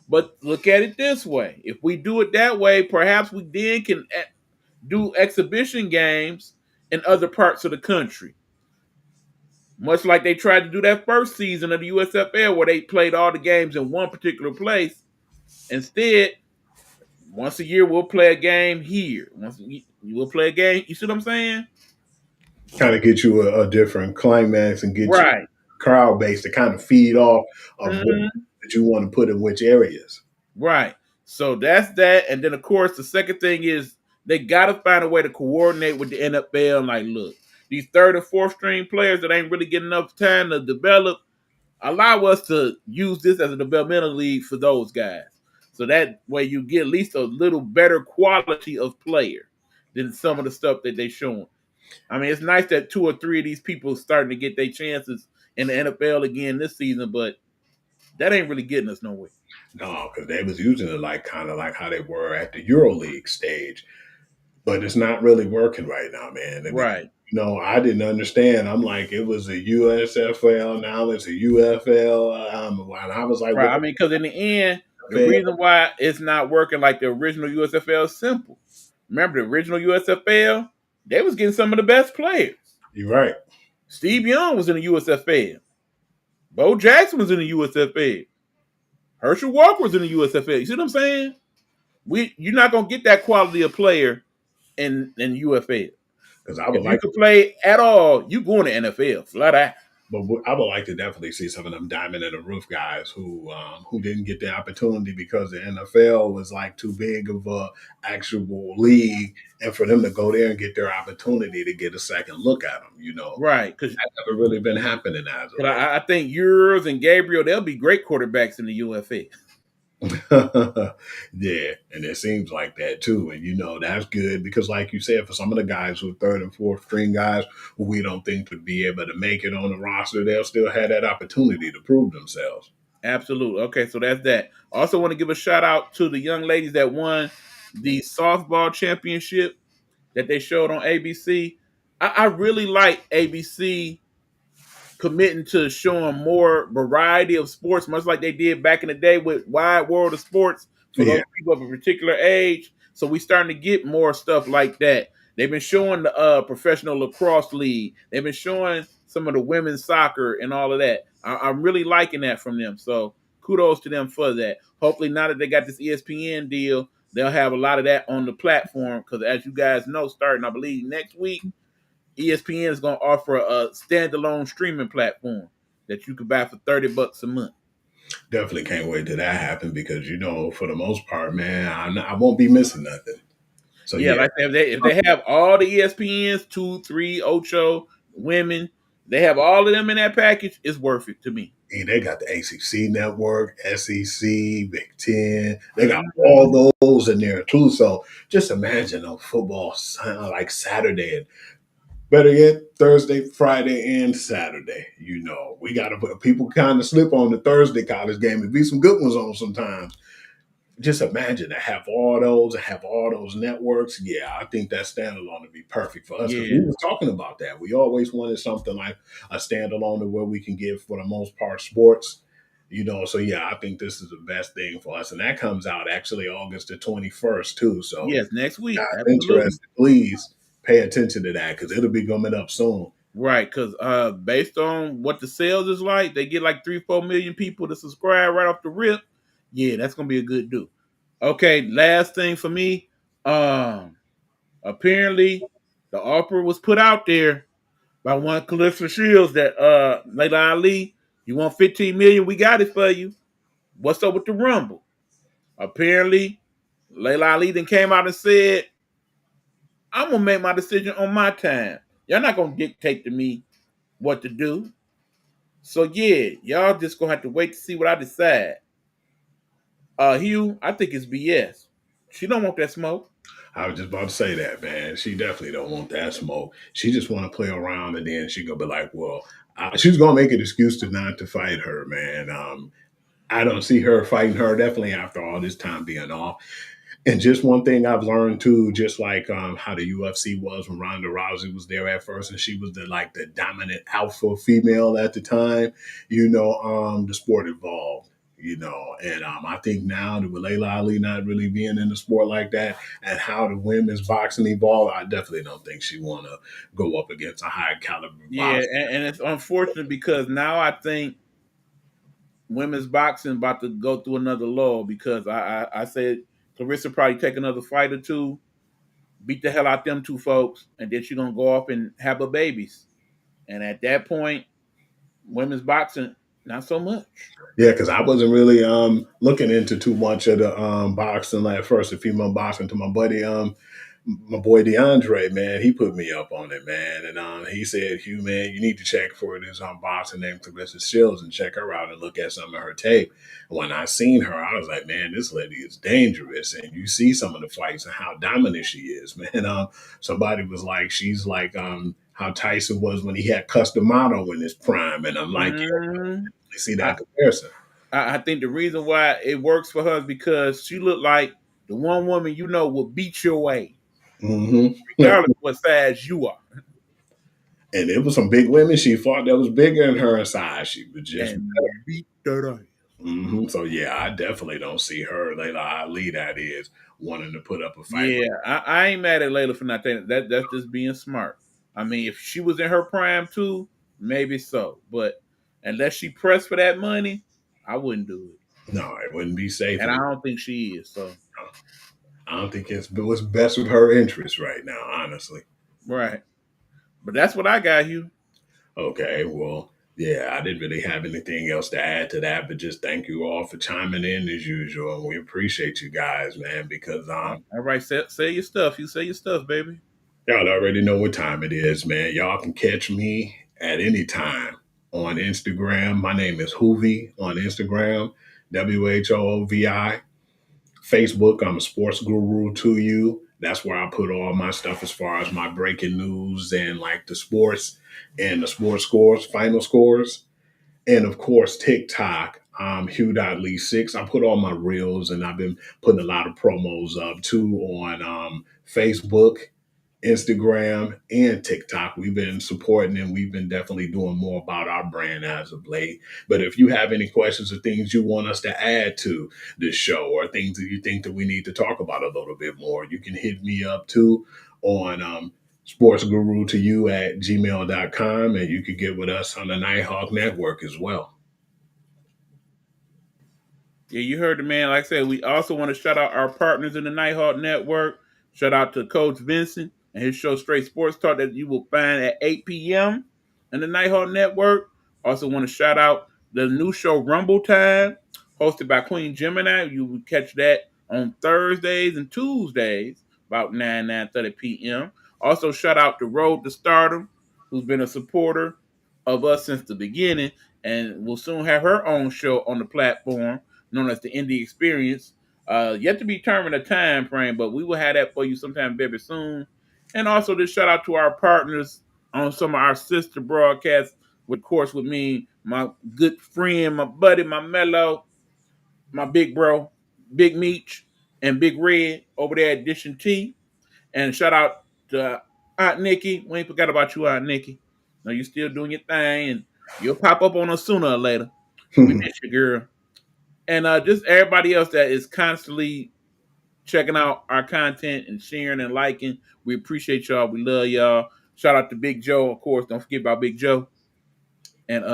B: But look at it this way. If we do it that way, perhaps we then can do exhibition games in other parts of the country. Much like they tried to do that first season of the USFL where they played all the games in one particular place. Instead, once a year we'll play a game here. We'll play a game. You see what I'm saying?
C: Kind of get you a different climax and get you crowd base to kind of feed off of what that you want to put in which areas.
B: Right. So that's that. And then, of course, the second thing is they got to find a way to coordinate with the NFL. And like, look, these 3rd and 4th string players that ain't really getting enough time to develop, allow us to use this as a developmental league for those guys. So that way you get at least a little better quality of player than some of the stuff that they're showing. I mean, it's nice that 2 or 3 of these people starting to get their chances in the NFL again this season, but that ain't really getting us nowhere.
C: No, because they was using it like kind of like how they were at the EuroLeague stage, but it's not really working right now, man. And
B: right.
C: I didn't understand. I'm like, it was a USFL, now it's a UFL. And I was like,
B: right. I mean, because in the end, the reason why it's not working like the original USFL is simple. Remember the original USFL? They was getting some of the best players.
C: You're right.
B: Steve Young was in the USFL. Bo Jackson was in the USFL. Herschel Walker was in the USFL. You see what I'm saying? You're not gonna get that quality of player in UFL.
C: Because I would
B: if you could play at all, you going to NFL flat out.
C: But I would like to definitely see some of them diamond in the roof guys who didn't get the opportunity because the NFL was like too big of a actual league, and for them to go there and get their opportunity to get a second look at them,
B: right? Because
C: that's never really been happening as of late.
B: I think yours and Gabriel, they'll be great quarterbacks in the UFA.
C: Yeah, and it seems like that too, and that's good because, like you said, for some of the guys who are 3rd and 4th string guys who we don't think would be able to make it on the roster, they'll still have that opportunity to prove themselves.
B: Absolutely. Okay, so that's that. I also want to give a shout out to the young ladies that won the softball championship that they showed on ABC. I really like ABC committing to showing more variety of sports, much like they did back in the day with Wide World of Sports for those
C: Yeah,
B: people of a particular age. So we starting to get more stuff like that. They've been showing the professional lacrosse league. They've been showing some of the women's soccer and all of that. I'm really liking that from them. So kudos to them for that. Hopefully, now that they got this ESPN deal, they'll have a lot of that on the platform. Because as you guys know, starting I believe next week, ESPN is going to offer a standalone streaming platform that you can buy for $30 a month.
C: definitely can't wait till that happens because for the most part, man, I won't be missing nothing. So
B: Yeah,
C: yeah,
B: like if they have all the ESPNs, 2, 3, Ocho, women, they have all of them in that package, it's worth it to me.
C: they got the ACC network, SEC, Big Ten. They got all those in there too. So just imagine a football like Saturday and better yet, Thursday, Friday, and Saturday. We got to people kind of slip on the Thursday college game. It'd be some good ones on sometimes. Just imagine to have all those networks. Yeah, I think that standalone would be perfect for us because we
B: Yeah.
C: were talking about that. We always wanted something like a standalone to where we can get for the most part sports. So yeah, I think this is the best thing for us, and that comes out actually August the 21st too. So
B: Yes, next week.
C: if
B: Absolutely.
C: interested, please pay attention to that because it'll be coming up soon.
B: Right, because based on what the sales is like, they get like 3-4 million people to subscribe right off the rip. Yeah, that's gonna be a good do. Okay, last thing for me. Apparently the offer was put out there by one Calista Shields that Layla Ali, you want 15 million, we got it for you. What's up with the Rumble? Apparently, Layla Ali then came out and said, I'm gonna make my decision on my time. Y'all not gonna dictate to me what to do. So yeah, y'all just gonna have to wait to see what I decide. Hugh, I think it's BS. She don't want that smoke.
C: I was just about to say that, man. She definitely don't want that smoke. She just want to play around, and then she gonna be like, "Well, she's gonna make an excuse to not to fight her, man." I don't see her fighting her definitely after all this time being off. And just one thing I've learned too, just like how the UFC was when Ronda Rousey was there at first, and she was the dominant alpha female at the time. The sport evolved. And I think now that with Layla Ali not really being in the sport like that, and how the women's boxing evolved, I definitely don't think she want to go up against a high caliber
B: Yeah,
C: boxer.
B: and it's unfortunate because now I think women's boxing about to go through another lull because I said Clarissa probably take another fight or two, beat the hell out them two folks, and then she's gonna go off and have her babies. And at that point, women's boxing, not so much.
C: Yeah, because I wasn't really looking into too much of the boxing at first, the female boxing, to my buddy my boy DeAndre, man, he put me up on it, man. And he said, Hugh, man, you need to check for this boxer named Clarissa Shields and check her out and look at some of her tape. When I seen her, I was like, man, this lady is dangerous. And you see some of the fights and how dominant she is, man. Somebody was like, she's like how Tyson was when he had Customato in his prime. And I'm like,
B: Mhm.
C: you see that comparison.
B: I think the reason why it works for her is because she looked like the one woman will beat your way,
C: Mm-hmm.
B: regardless of what size you are.
C: And it was some big women she fought that was bigger than her in size. She was just
B: And beat that ass.
C: So yeah, I definitely don't see her, Layla Ali, that is, wanting to put up a fight.
B: Yeah, I ain't mad at Layla for not taking that. That's just being smart. I mean, if she was in her prime too, maybe so. But unless she pressed for that money, I wouldn't do it.
C: No, it wouldn't be safe.
B: And I don't think she is. So
C: I don't think it's what's best with her interests right now, honestly.
B: right. But that's what I got, Hugh.
C: Okay, well, yeah, I didn't really have anything else to add to that, but just thank you all for chiming in as usual. And we appreciate you guys, man, because
B: All right, say your stuff. You say your stuff, baby.
C: y'all already know what time it is, man. Y'all can catch me at any time on Instagram. My name is Hoovy on Instagram, WHOOVI. Facebook, I'm a sports guru to you. That's where I put all my stuff as far as my breaking news and like the sports and the sports scores, final scores. And of course, TikTok, Hugh.Lee6. I put all my reels and I've been putting a lot of promos up too on Facebook Instagram, and TikTok. We've been supporting and we've been definitely doing more about our brand as of late. But if you have any questions or things you want us to add to this show or things that you think that we need to talk about a little bit more, you can hit me up too on sportsguru2you at gmail.com, and you can get with us on the Nighthawk Network as well.
B: Yeah, you heard the man. Like I said, we also want to shout out our partners in the Nighthawk Network. Shout out to Coach Vincent and his show Straight Sports Talk that you will find at 8 p.m. in the Nighthawk Network. Also want to shout out the new show Rumble Time, hosted by Queen Gemini. You will catch that on Thursdays and Tuesdays about 9:30 p.m. Also shout out to Road to Stardom, who's been a supporter of us since the beginning and will soon have her own show on the platform known as the Indie Experience. Yet to be determined a time frame, but we will have that for you sometime very soon. And also just shout out to our partners on some of our sister broadcasts, of course, with me, my good friend, my buddy, my mellow, my big bro, Big Meech, and Big Red over there at Dish and T. And shout out to Aunt Nikki. We ain't forgot about you, Aunt Nikki. No, you still doing your thing, and you'll pop up on us sooner or later. We miss you, girl. And just everybody else that is constantly checking out our content and sharing and liking. We appreciate y'all. We love y'all. Shout out to Big Joe, of course. Don't forget about Big Joe. And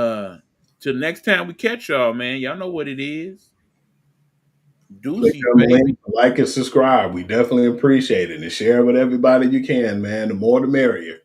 B: till next time we catch y'all, man. Y'all know what it is. Deuces, baby.
C: Like and subscribe. We definitely appreciate it. And share with everybody you can, man. The more the merrier.